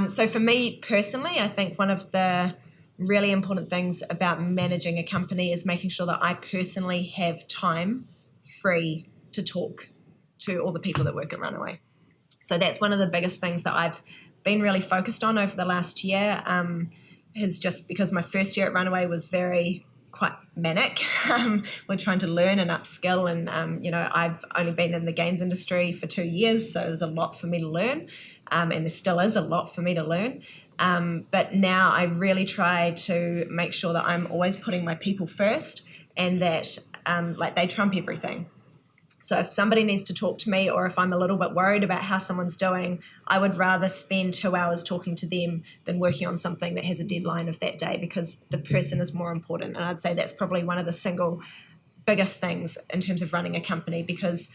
So for me personally, I think one of the really important things about managing a company is making sure that I personally have time free to talk to all the people that work at Runaway. So that's one of the biggest things that I've been really focused on over the last year, is just because my first year at Runaway was quite manic. We're trying to learn and upskill, and I've only been in the games industry for 2 years, so there's a lot for me to learn, and there still is a lot for me to learn. But now I really try to make sure that I'm always putting my people first, and that they trump everything. So if somebody needs to talk to me, or if I'm a little bit worried about how someone's doing, I would rather spend 2 hours talking to them than working on something that has a deadline of that day, because the person is more important. And I'd say that's probably one of the single biggest things in terms of running a company, because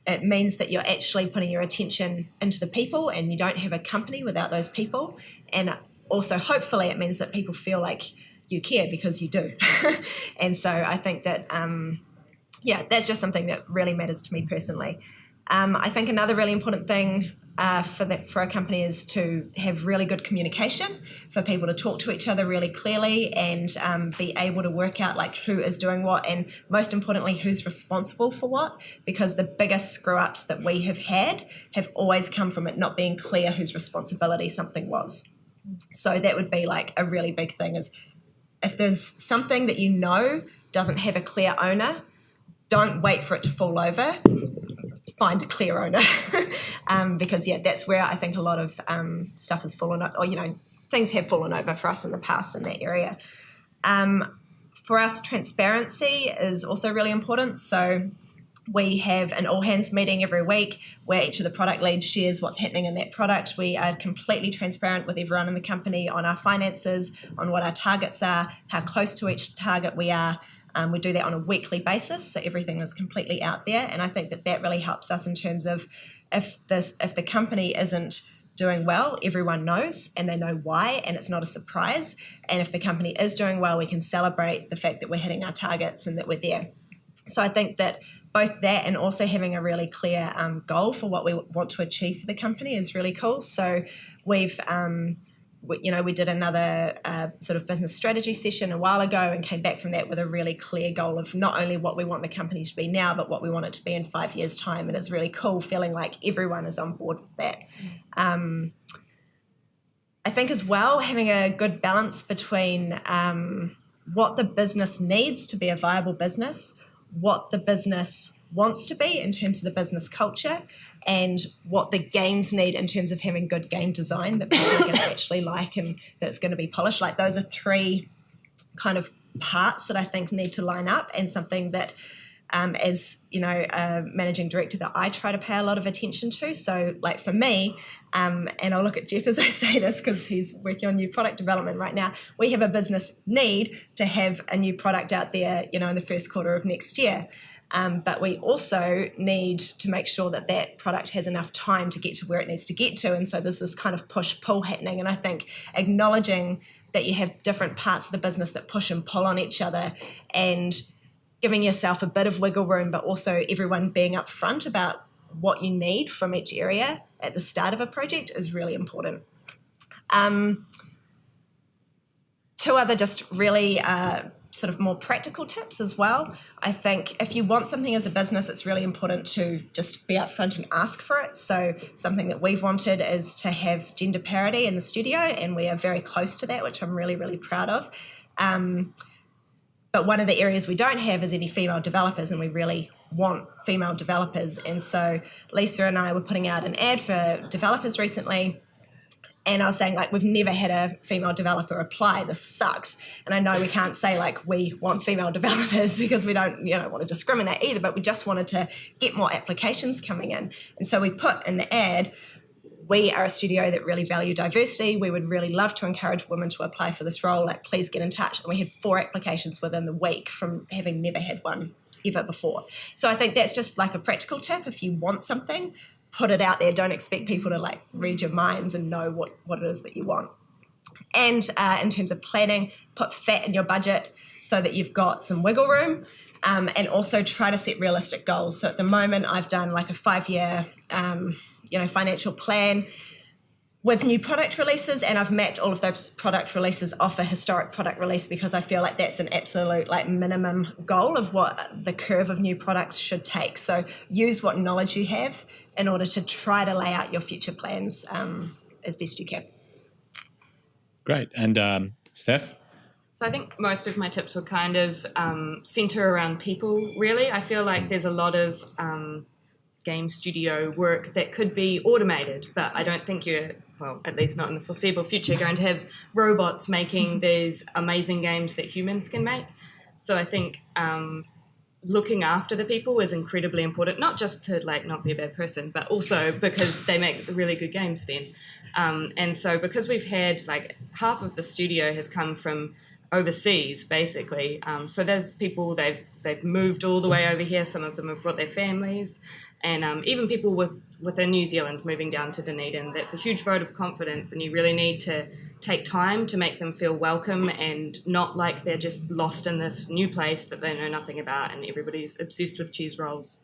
it means that you're actually putting your attention into the people, and you don't have a company without those people. And also, hopefully, it means that people feel like you care, because you do. And so I think that... that's just something that really matters to me personally. I think another really important thing for a company is to have really good communication, for people to talk to each other really clearly, and be able to work out who is doing what, and most importantly, who's responsible for what, because the biggest screw-ups that we have had have always come from it not being clear whose responsibility something was. So that would be a really big thing, is if there's something that doesn't have a clear owner, don't wait for it to fall over. Find a clear owner, because that's where I think a lot of stuff has fallen, or things have fallen over for us in the past in that area. For us, transparency is also really important. So we have an all hands meeting every week where each of the product leads shares what's happening in that product. We are completely transparent with everyone in the company on our finances, on what our targets are, how close to each target we are. We do that on a weekly basis, so everything is completely out there. And I think that really helps us in terms of if the company isn't doing well, everyone knows, and they know why, and it's not a surprise. And if the company is doing well, we can celebrate the fact that we're hitting our targets and that we're there. So I think that both that and also having a really clear goal for what we want to achieve for the company is really cool. So we've we did another sort of business strategy session a while ago and came back from that with a really clear goal of not only what we want the company to be now, but what we want it to be in 5 years' time. And it's really cool feeling like everyone is on board with that. I think as well, having a good balance between what the business needs to be a viable business, what the business wants to be in terms of the business culture, and what the games need in terms of having good game design that people are going to actually like and that's going to be polished. Like those are three kind of parts that I think need to line up, and something that as a managing director that I try to pay a lot of attention to. So like for me, and I'll look at Jeff as I say this because he's working on new product development right now, we have a business need to have a new product out there, in the first quarter of next year. But we also need to make sure that that product has enough time to get to where it needs to get to. And so there's this kind of push-pull happening. And I think acknowledging that you have different parts of the business that push and pull on each other, and giving yourself a bit of wiggle room, but also everyone being upfront about what you need from each area at the start of a project is really important. Two other just really sort of more practical tips as well. I think if you want something as a business, it's really important to just be upfront and ask for it. So something that we've wanted is to have gender parity in the studio, and we are very close to that, which I'm really, really proud of. But one of the areas we don't have is any female developers, and we really want female developers. And so Lisa and I were putting out an ad for developers recently, and I was saying, like, we've never had a female developer apply. This sucks. And I know we can't say, like, we want female developers because we don't, want to discriminate either, but we just wanted to get more applications coming in. And so we put in the ad, we are a studio that really value diversity. We would really love to encourage women to apply for this role. Like, please get in touch. And we had 4 applications within the week from having never had one ever before. So I think that's just like a practical tip. If you want something, put it out there. Don't expect people to like read your minds and know what it is that you want. And in terms of planning, put fat in your budget so that you've got some wiggle room, and also try to set realistic goals. So at the moment, I've done like a 5-year, financial plan with new product releases, and I've mapped all of those product releases off a historic product release because I feel like that's an absolute like minimum goal of what the curve of new products should take. So use what knowledge you have in order to try to lay out your future plans as best you can. Great. And Steph? So I think most of my tips were kind of center around people, really. I feel like there's a lot of game studio work that could be automated, but I don't think you're, well, at least not in the foreseeable future, going to have robots making these amazing games that humans can make. So I think looking after the people is incredibly important, not just to like not be a bad person, but also because they make really good games then. And so because we've had like half of the studio has come from overseas, basically. So there's people, they've moved all the way over here. Some of them have brought their families. And even people within New Zealand moving down to Dunedin, that's a huge vote of confidence, and you really need to take time to make them feel welcome and not like they're just lost in this new place that they know nothing about and everybody's obsessed with cheese rolls.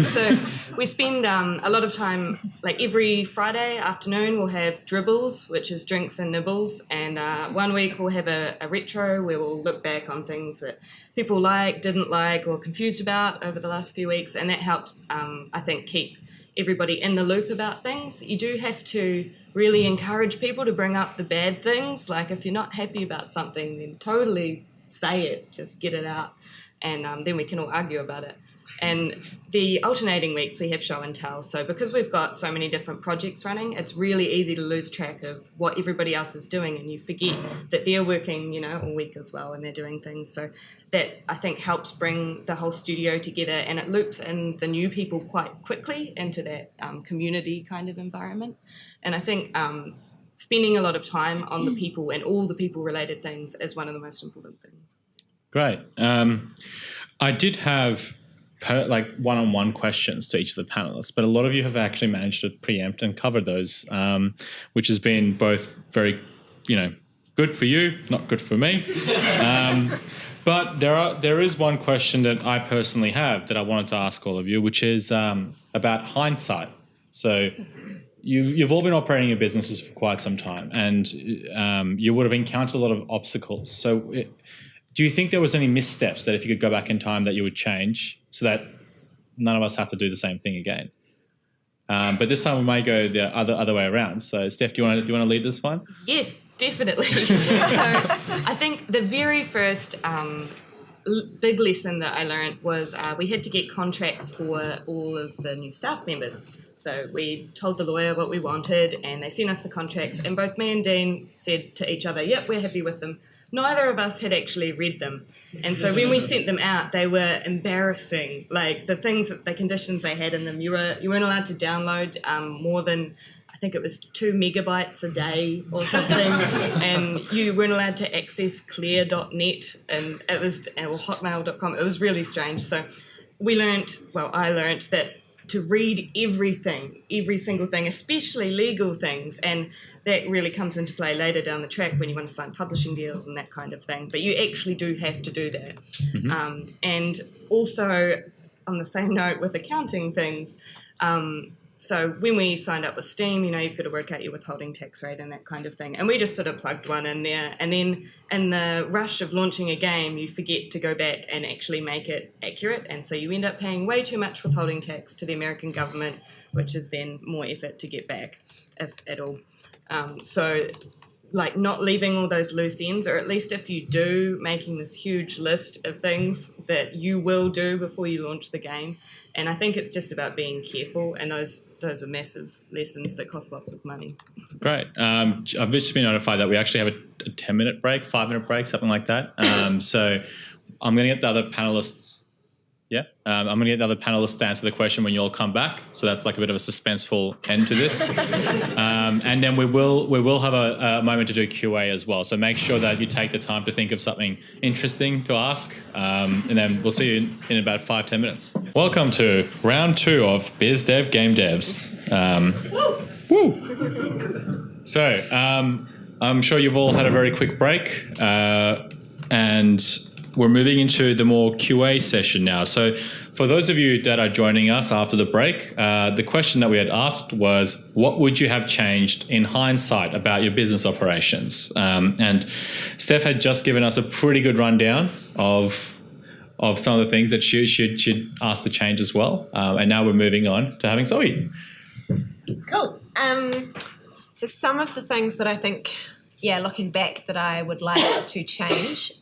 So we spend a lot of time, like every Friday afternoon we'll have dribbles, which is drinks and nibbles, and 1 week we'll have a retro where we'll look back on things that people like, didn't like, or confused about over the last few weeks, and that helps, I think, keep everybody in the loop about things. You do have to really encourage people to bring up the bad things. Like if you're not happy about something, then totally say it, just get it out, and then we can all argue about it. And the alternating weeks we have show and tell. So because we've got so many different projects running, it's really easy to lose track of what everybody else is doing, and you forget that they're working, all week as well, and they're doing things. So that, I think, helps bring the whole studio together, and it loops in the new people quite quickly into that community kind of environment. And I think spending a lot of time on the people and all the people related things is one of the most important things. Great. I did have one-on-one questions to each of the panelists, but a lot of you have actually managed to preempt and cover those, which has been both very, good for you, not good for me. But there is one question that I personally have that I wanted to ask all of you, which is about hindsight. So you've all been operating your businesses for quite some time, and you would have encountered a lot of obstacles. So do you think there was any missteps that if you could go back in time that you would change so that none of us have to do the same thing again? But this time we might go the other way around. So Steph, do you want to lead this one? Yes, definitely. So I think the very first big lesson that I learned was we had to get contracts for all of the new staff members. So we told the lawyer what we wanted, and they sent us the contracts, and both me and Dean said to each other, yep, we're happy with them. Neither of us had actually read them. And so when we sent them out, they were embarrassing. Like the conditions they had in them, you weren't allowed to download more than, I think it was 2 megabytes a day or something. And you weren't allowed to access clear.net and it was, or hotmail.com. It was really strange. So I learned that to read everything, every single thing, especially legal things, and that really comes into play later down the track when you want to sign publishing deals and that kind of thing. But you actually do have to do that. Mm-hmm. And also, on the same note with accounting things, so when we signed up with Steam, you've got to work out your withholding tax rate and that kind of thing. And we just sort of plugged one in there. And then in the rush of launching a game, you forget to go back and actually make it accurate. And so you end up paying way too much withholding tax to the American government, which is then more effort to get back, if at all. So not leaving all those loose ends, or at least if you do, making this huge list of things that you will do before you launch the game. And I think it's just about being careful, and those are massive lessons that cost lots of money. Great. I've just been notified that we actually have a 10-minute break, 5-minute break, something like that. So I'm going to get the other panelists. Yeah, I'm going to get the other panelists to answer the question when you all come back. So that's like a bit of a suspenseful end to this. And then we will have a moment to do QA as well. So make sure that you take the time to think of something interesting to ask. And then we'll see you in about 5-10 minutes. Welcome to round 2 of BizDev GameDevs. Woo! So I'm sure you've all had a very quick break. And we're moving into the more QA session now. So for those of you that are joining us after the break, the question that we had asked was, what would you have changed in hindsight about your business operations? And Steph had just given us a pretty good rundown of some of the things that she'd asked to change as well. And now we're moving on to having Zoe. Cool. So some of the things that I think, looking back, that I would like to change,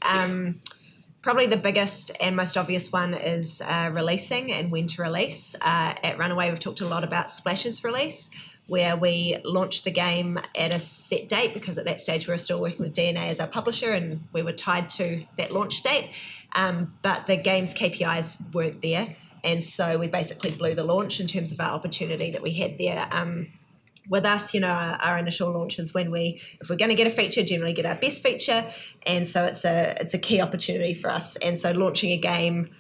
probably the biggest and most obvious one is releasing and when to release. At Runaway, we've talked a lot about Splash's release, where we launched the game at a set date, because at that stage we were still working with DNA as our publisher and we were tied to that launch date. But the game's KPIs weren't there. And so we basically blew the launch in terms of our opportunity that we had there. With us, our initial launch is when if we're going to get a feature, generally get our best feature, and so it's a key opportunity for us. And so launching a game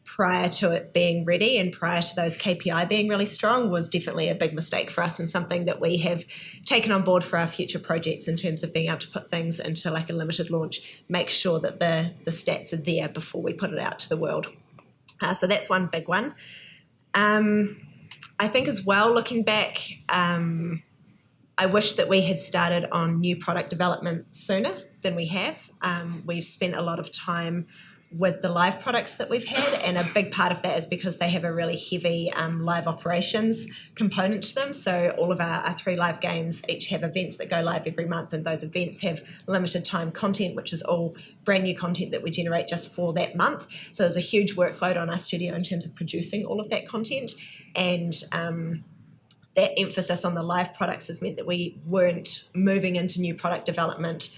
prior to it being ready and prior to those KPI being really strong was definitely a big mistake for us, and something that we have taken on board for our future projects in terms of being able to put things into like a limited launch, make sure that the stats are there before we put it out to the world. So that's one big one. I think as well, looking back, I wish that we had started on new product development sooner than we have. We've spent a lot of time with the live products that we've had, and a big part of that is because they have a really heavy live operations component to them. So all of our 3 live games each have events that go live every month, and those events have limited time content, which is all brand new content that we generate just for that month. So there's a huge workload on our studio in terms of producing all of that content, and that emphasis on the live products has meant that we weren't moving into new product development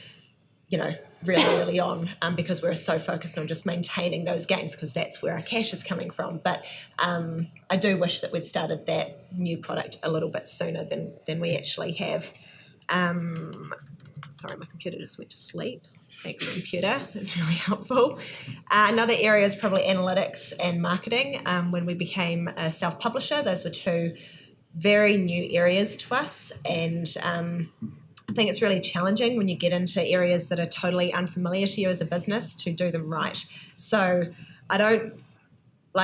really early on, because we're so focused on just maintaining those games, because that's where our cash is coming from. But I do wish that we'd started that new product a little bit sooner than we actually have. Sorry, my computer just went to sleep. Thanks, computer. That's really helpful. Another area is probably analytics and marketing. When we became a self-publisher, those were 2 very new areas to us, and I think it's really challenging when you get into areas that are totally unfamiliar to you as a business to do them right. So I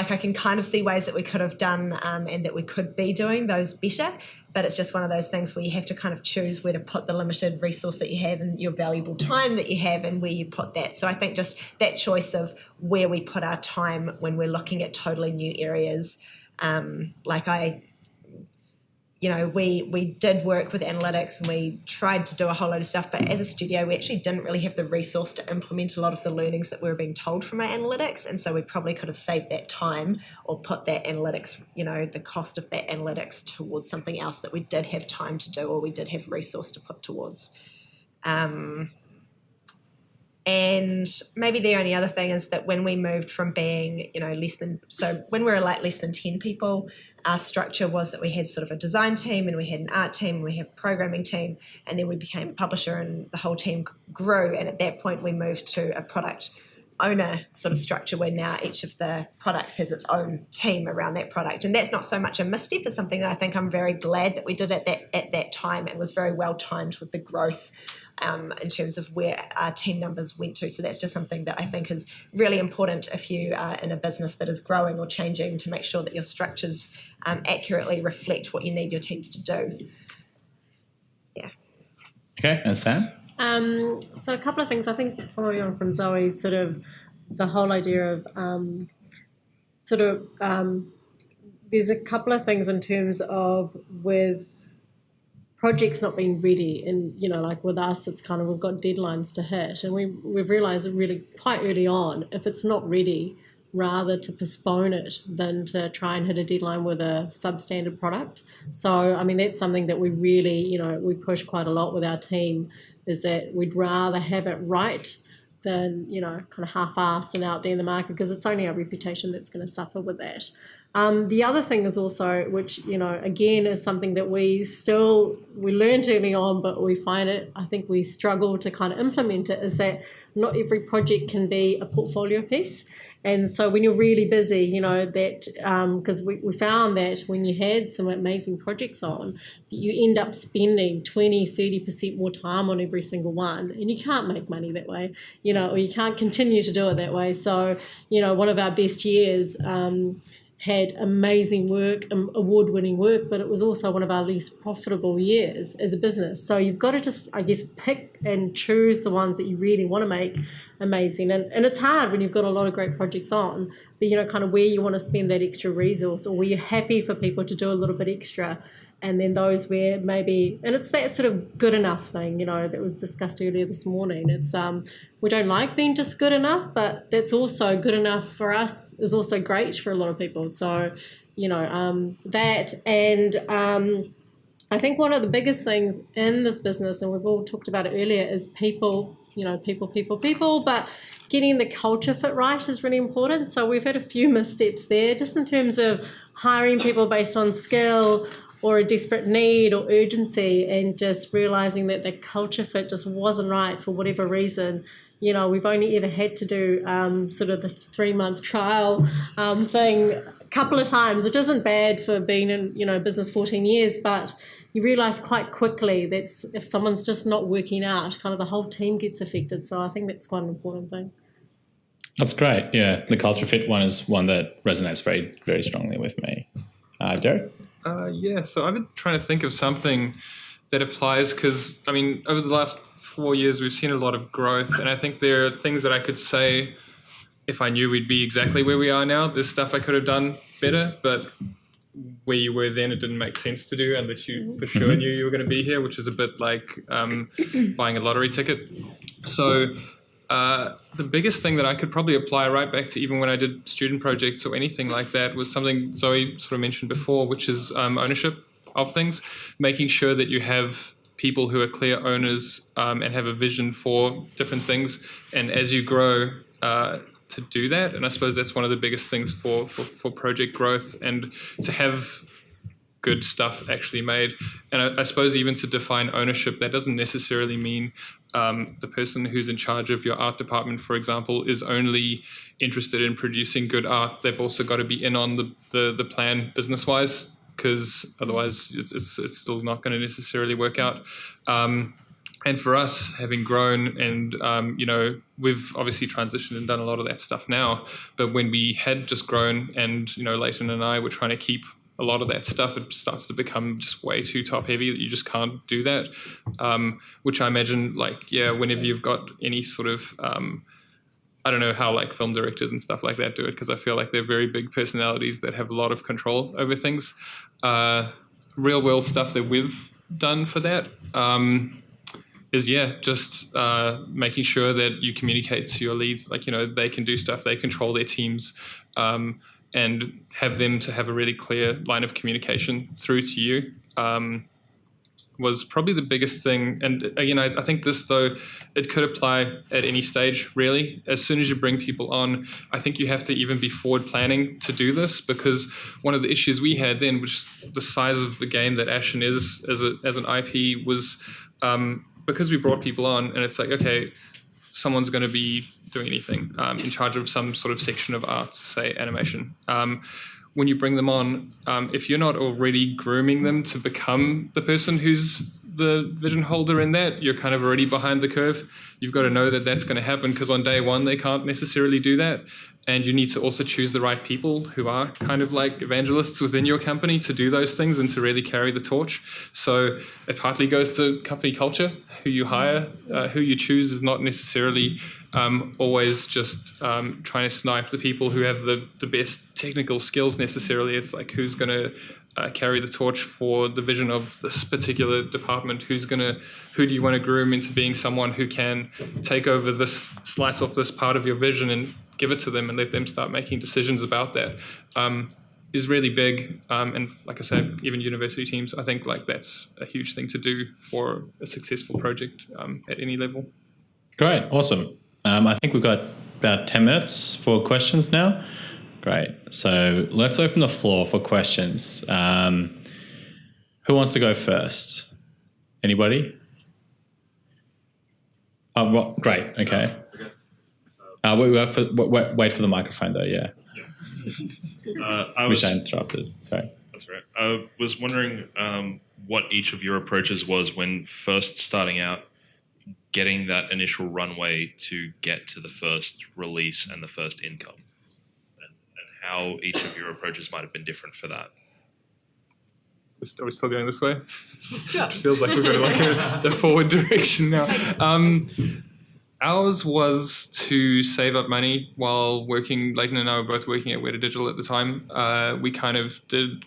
can kind of see ways that we could have done and that we could be doing those better, but it's just one of those things where you have to kind of choose where to put the limited resource that you have and your valuable time that you have and where you put that. So I think just that choice of where we put our time when we're looking at totally new areas, we did work with analytics and we tried to do a whole load of stuff, but as a studio, we actually didn't really have the resource to implement a lot of the learnings that we were being told from our analytics. And so we probably could have saved that time or put that analytics, the cost of that analytics towards something else that we did have time to do or we did have resource to put towards. And maybe the only other thing is that when we moved from being, when we were like less than 10 people, our structure was that we had sort of a design team and we had an art team and we had a programming team, and then we became a publisher and the whole team grew. And at that point we moved to a product owner sort of structure where now each of the products has its own team around that product. And that's not so much a misstep, it's something that I think I'm very glad that we did at that time, and was very well timed with the growth in terms of where our team numbers went to. So that's just something that I think is really important if you are in a business that is growing or changing, to make sure that your structures accurately reflect what you need your teams to do. Yeah. Okay, and Sam? So a couple of things, I think, following on from Zoe, sort of the whole idea of there's a couple of things in terms of with projects not being ready, and like with us, it's kind of, we've got deadlines to hit, and we've realised really quite early on, if it's not ready, rather to postpone it than to try and hit a deadline with a substandard product. So I mean, that's something that we really we push quite a lot with our team, is that we'd rather have it right than kind of half-assed and out there in the market, because it's only our reputation that's going to suffer with that. The other thing is also, which again is something that we learned early on, but we find it, I think we struggle to kind of implement it, is that not every project can be a portfolio piece. And so when you're really busy, because we found that when you had some amazing projects on, you end up spending 20-30% more time on every single one, and you can't make money that way, or you can't continue to do it that way. So one of our best years had amazing work, award-winning work, but it was also one of our least profitable years as a business. So you've got to just, I guess, pick and choose the ones that you really want to make amazing. And it's hard when you've got a lot of great projects on, but kind of where you want to spend that extra resource, or where you're happy for people to do a little bit extra. And then those where maybe, and it's that sort of good enough thing, that was discussed earlier this morning. It's we don't like being just good enough, but that's also good enough for us is also great for a lot of people. So, that, and I think one of the biggest things in this business, and we've all talked about it earlier, is people, people, but getting the culture fit right is really important. So we've had a few missteps there, just in terms of hiring people based on skill or a desperate need or urgency, and just realising that the culture fit just wasn't right for whatever reason. We've only ever had to do sort of the 3-month trial thing a couple of times, which isn't bad for being in business 14 years, but you realise quite quickly that if someone's just not working out, kind of the whole team gets affected. So I think that's quite an important thing. That's great. Yeah, the culture fit one is one that resonates very, very strongly with me. Derek? So I've been trying to think of something that applies, because, I mean, over the last 4 years, we've seen a lot of growth, and I think there are things that I could say if I knew we'd be exactly where we are now. There's stuff I could have done better, but where you were then, it didn't make sense to do unless you for sure knew you were going to be here, which is a bit like buying a lottery ticket. So the biggest thing that I could probably apply right back to even when I did student projects or anything like that was something Zoe sort of mentioned before, which is ownership of things, making sure that you have people who are clear owners and have a vision for different things. And as you grow, to do that, and I suppose that's one of the biggest things for project growth, and to have good stuff actually made. And I suppose even to define ownership, that doesn't necessarily mean the person who's in charge of your art department, for example, is only interested in producing good art. They've also got to be in on the plan business-wise, because otherwise it's still not going to necessarily work out. And for us, having grown and, we've obviously transitioned and done a lot of that stuff now. But when we had just grown and, Leighton and I were trying to keep a lot of that stuff, it starts to become just way too top heavy that you just can't do that. Which I imagine, whenever you've got any sort of, I don't know how like film directors and stuff like that do it, because I feel like they're very big personalities that have a lot of control over things. Real world stuff that we've done for that is just making sure that you communicate to your leads, they can do stuff, they control their teams, and have them to have a really clear line of communication through to you was probably the biggest thing. And I think this, though, it could apply at any stage, really. As soon as you bring people on, I think you have to even be forward planning to do this, because one of the issues we had then, which the size of the game that Ashen is as an IP, was because we brought people on and it's like, okay, someone's going to be doing anything, in charge of some sort of section of art, say animation. When you bring them on, if you're not already grooming them to become the person who's the vision holder in that, you're kind of already behind the curve. You've got to know that that's going to happen, because on day one, they can't necessarily do that. And you need to also choose the right people who are kind of like evangelists within your company to do those things and to really carry the torch. So it partly goes to company culture. Who you hire, who you choose is not necessarily always just trying to snipe the people who have the best technical skills necessarily. It's like, who's going to carry the torch for the vision of this particular department? Who do you want to groom into being someone who can take over this, slice off this part of your vision and give it to them and let them start making decisions about that, is really big. And like I said, even university teams, I think like that's a huge thing to do for a successful project at any level. Great, awesome. I think we've got about 10 minutes for questions now. Great. So let's open the floor for questions. Who wants to go first? Anybody? Oh, well, great. Okay. Wait for the microphone though. Yeah. Which I interrupted. Sorry. That's right. I was wondering what each of your approaches was when first starting out, getting that initial runway to get to the first release and the first income, and how each of your approaches might have been different for that. Are we still going this way? It feels like we're going like a forward direction now. Ours was to save up money while working. Leighton and I were both working at Weta Digital at the time. We kind of did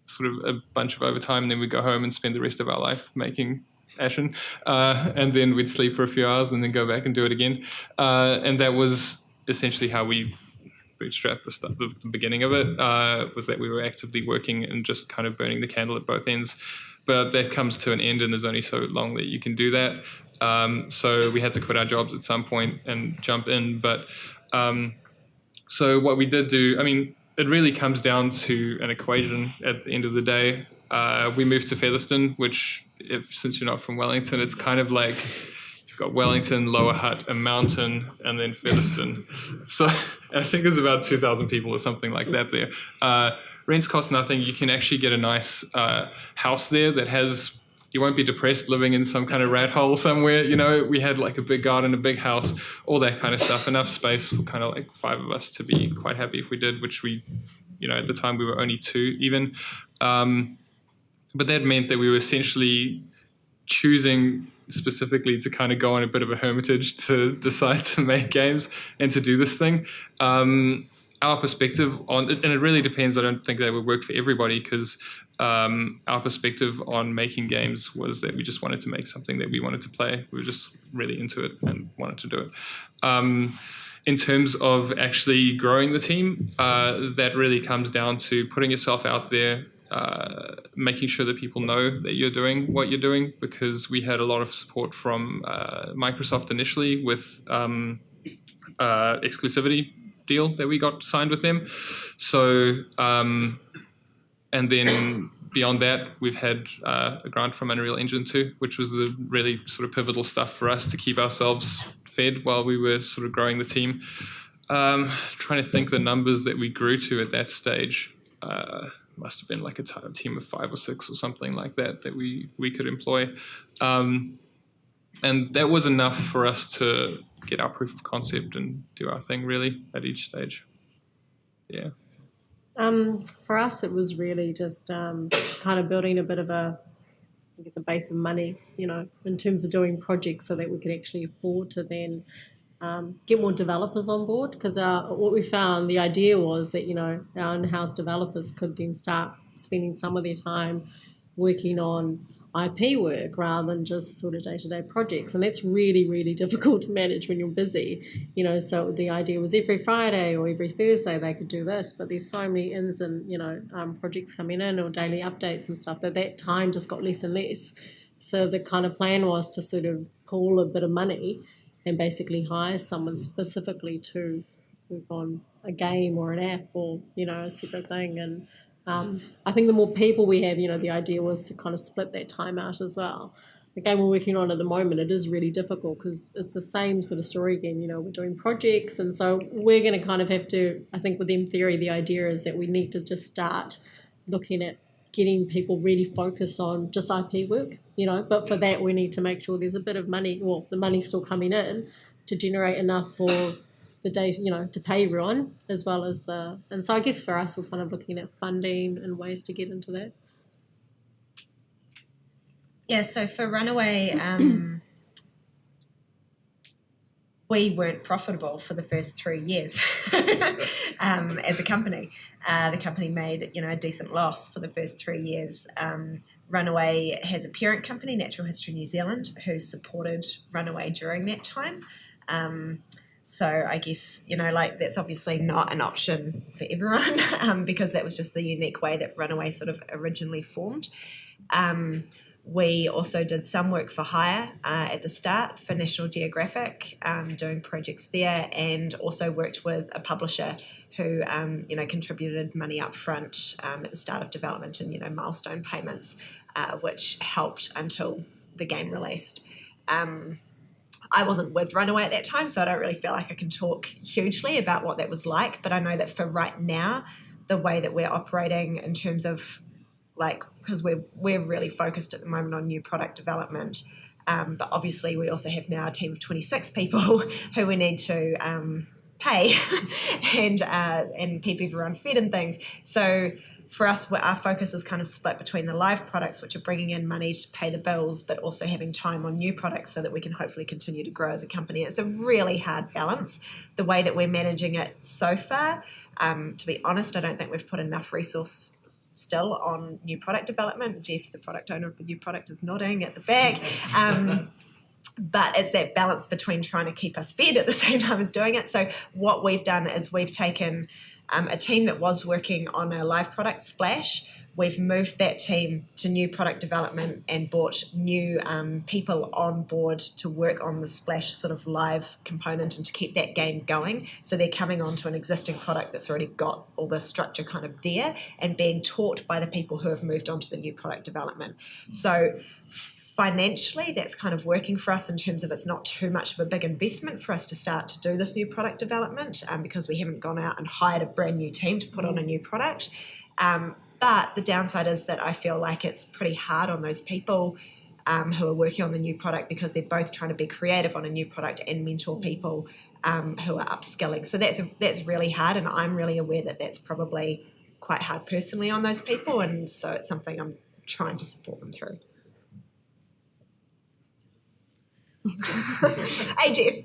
sort of a bunch of overtime, and then we'd go home and spend the rest of our life making Ashen. And then we'd sleep for a few hours and then go back and do it again. And that was essentially how we bootstrapped the beginning of it, was that we were actively working and just kind of burning the candle at both ends. But that comes to an end, and there's only so long that you can do that. So we had to quit our jobs at some point and jump in. But so what we did do, I mean, it really comes down to an equation at the end of the day. We moved to Featherston, which, since you're not from Wellington, it's kind of like you've got Wellington, Lower Hutt, a mountain, and then Featherston. So I think there's about 2,000 people or something like that there. Rents cost nothing. You can actually get a nice house there that has, you won't be depressed living in some kind of rat hole somewhere. You know, we had like a big garden, a big house, all that kind of stuff, enough space for kind of like 5 of us to be quite happy if we did, which we, at the time we were only 2 even. But that meant that we were essentially choosing specifically to kind of go on a bit of a hermitage to decide to make games and to do this thing. Our perspective on it, and it really depends, I don't think that would work for everybody, because our perspective on making games was that we just wanted to make something that we wanted to play. We were just really into it and wanted to do it. In terms of actually growing the team, that really comes down to putting yourself out there, making sure that people know that you're doing what you're doing, because we had a lot of support from Microsoft initially with exclusivity deal that we got signed with them. So, and then beyond that, we've had a grant from Unreal Engine 2, which was the really sort of pivotal stuff for us to keep ourselves fed while we were sort of growing the team. Trying to think the numbers that we grew to at that stage. Must have been like a team of 5 or 6 or something like that we could employ. And that was enough for us to get our proof of concept and do our thing really at each stage. Yeah. For us, it was really just kind of building a bit of a base of money, in terms of doing projects so that we could actually afford to then get more developers on board. Because what we found, the idea was that, our in-house developers could then start spending some of their time working on IP work rather than just sort of day-to-day projects, and that's really, really difficult to manage when you're busy. So the idea was every Friday or every Thursday they could do this, but there's so many ins and projects coming in or daily updates and stuff that time just got less and less. So the kind of plan was to sort of pool a bit of money and basically hire someone specifically to work on a game or an app or a separate thing. And I think the more people we have, the idea was to kind of split that time out as well. The game we're working on at the moment, it is really difficult because it's the same sort of story again. We're doing projects, and so we're going to kind of have to, I think with M Theory, the idea is that we need to just start looking at getting people really focused on just IP work, but for that we need to make sure there's a bit of money, well, the money's still coming in to generate enough for the day, to pay everyone, as well as and so I guess for us, we're kind of looking at funding and ways to get into that. Yeah, so for Runaway, we weren't profitable for the first 3 years as a company. The company made, a decent loss for the first 3 years. Runaway has a parent company, Natural History New Zealand, who supported Runaway during that time. So I guess, that's obviously not an option for everyone because that was just the unique way that Runaway sort of originally formed. We also did some work for hire at the start for National Geographic, doing projects there, and also worked with a publisher who, contributed money up front at the start of development and, milestone payments, which helped until the game released. I wasn't with Runaway at that time, so I don't really feel like I can talk hugely about what that was like, but I know that for right now, the way that we're operating in terms of because we're really focused at the moment on new product development, but obviously we also have now a team of 26 people who we need to pay and keep everyone fed and things. So for us, our focus is kind of split between the live products, which are bringing in money to pay the bills, but also having time on new products so that we can hopefully continue to grow as a company. It's a really hard balance, the way that we're managing it so far. To be honest, I don't think we've put enough resource still on new product development. Jeff, the product owner of the new product, is nodding at the back. But it's that balance between trying to keep us fed at the same time as doing it. So what we've done is we've taken a team that was working on a live product, Splash. We've moved that team to new product development and brought new people on board to work on the Splash sort of live component and to keep that game going. So they're coming onto an existing product that's already got all the structure kind of there and being taught by the people who have moved on to the new product development. So financially, that's kind of working for us in terms of it's not too much of a big investment for us to start to do this new product development because we haven't gone out and hired a brand new team to put on a new product. But the downside is that I feel like it's pretty hard on those people who are working on the new product because they're both trying to be creative on a new product and mentor people who are upskilling. So that's really hard, and I'm really aware that that's probably quite hard personally on those people, and so it's something I'm trying to support them through. Hey, Jeff.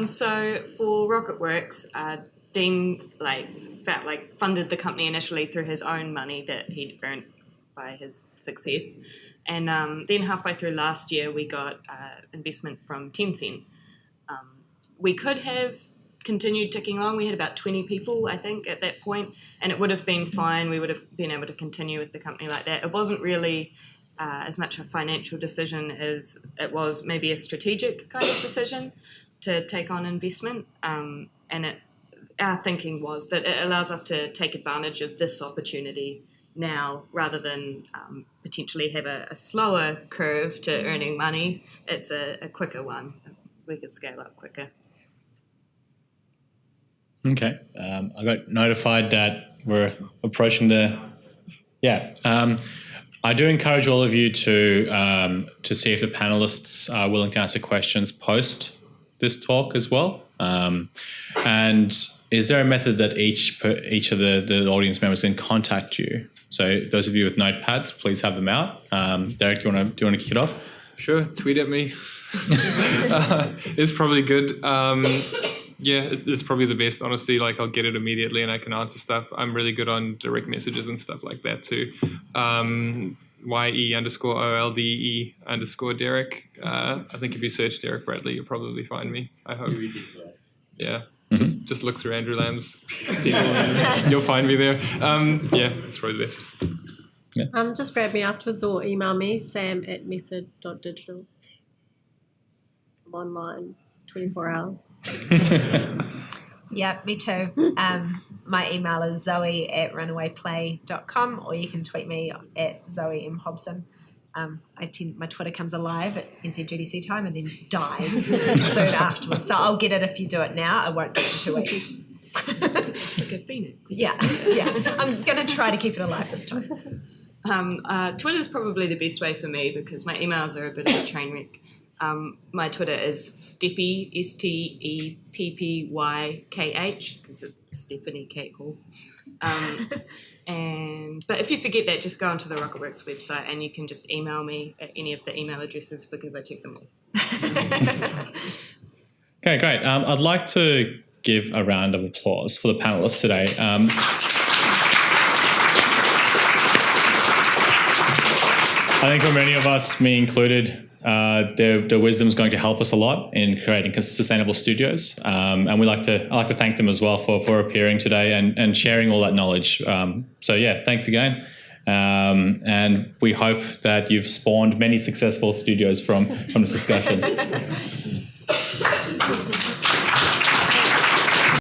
So for Rocketworks, Dean funded the company initially through his own money that he'd earned by his success, and then halfway through last year we got investment from Tencent. We could have continued ticking along. We had about 20 people, I think, at that point, and it would have been fine. We would have been able to continue with the company like that. It wasn't really as much a financial decision as it was maybe a strategic kind of decision to take on investment. Our thinking was that it allows us to take advantage of this opportunity now rather than potentially have a slower curve to earning money. It's a quicker one. We could scale up quicker. Okay. I got notified that we're approaching I do encourage all of you to see if the panelists are willing to answer questions post this talk as well. And is there a method that each of the audience members can contact you? So those of you with notepads, please have them out. Derek, do you want to kick it off? Sure, tweet at me. It's probably good. Yeah, it's probably the best, honestly. Like, I'll get it immediately and I can answer stuff. I'm really good on direct messages and stuff like that too. YE_OLDE_Derek. I think if you search Derek Bradley, you'll probably find me. I hope. Yeah. Just look through Andrew Lamb's people and you'll find me there. Yeah, that's probably the best. Just grab me afterwards or email me, sam@method.digital. I'm online 24 hours. Yeah, me too. My email is zoe@runawayplay.com, or you can tweet me at Zoe M. Hobson. My Twitter comes alive at NZGDC time and then dies soon afterwards. So I'll get it if you do it now. I won't get it in 2 weeks. Like a phoenix. Yeah. I'm going to try to keep it alive this time. Twitter is probably the best way for me because my emails are a bit of a train wreck. My Twitter is Steppy, STEPPYKH, because it's Stephanie Kate Hall. But if you forget that, just go onto the Rocketworks website and you can just email me at any of the email addresses because I check them all. Okay, great. I'd like to give a round of applause for the panelists today. I think for many of us, me included, their wisdom is going to help us a lot in creating sustainable studios, and I'd like to thank them as well for appearing today and sharing all that knowledge. So yeah, thanks again, and we hope that you've spawned many successful studios from this discussion.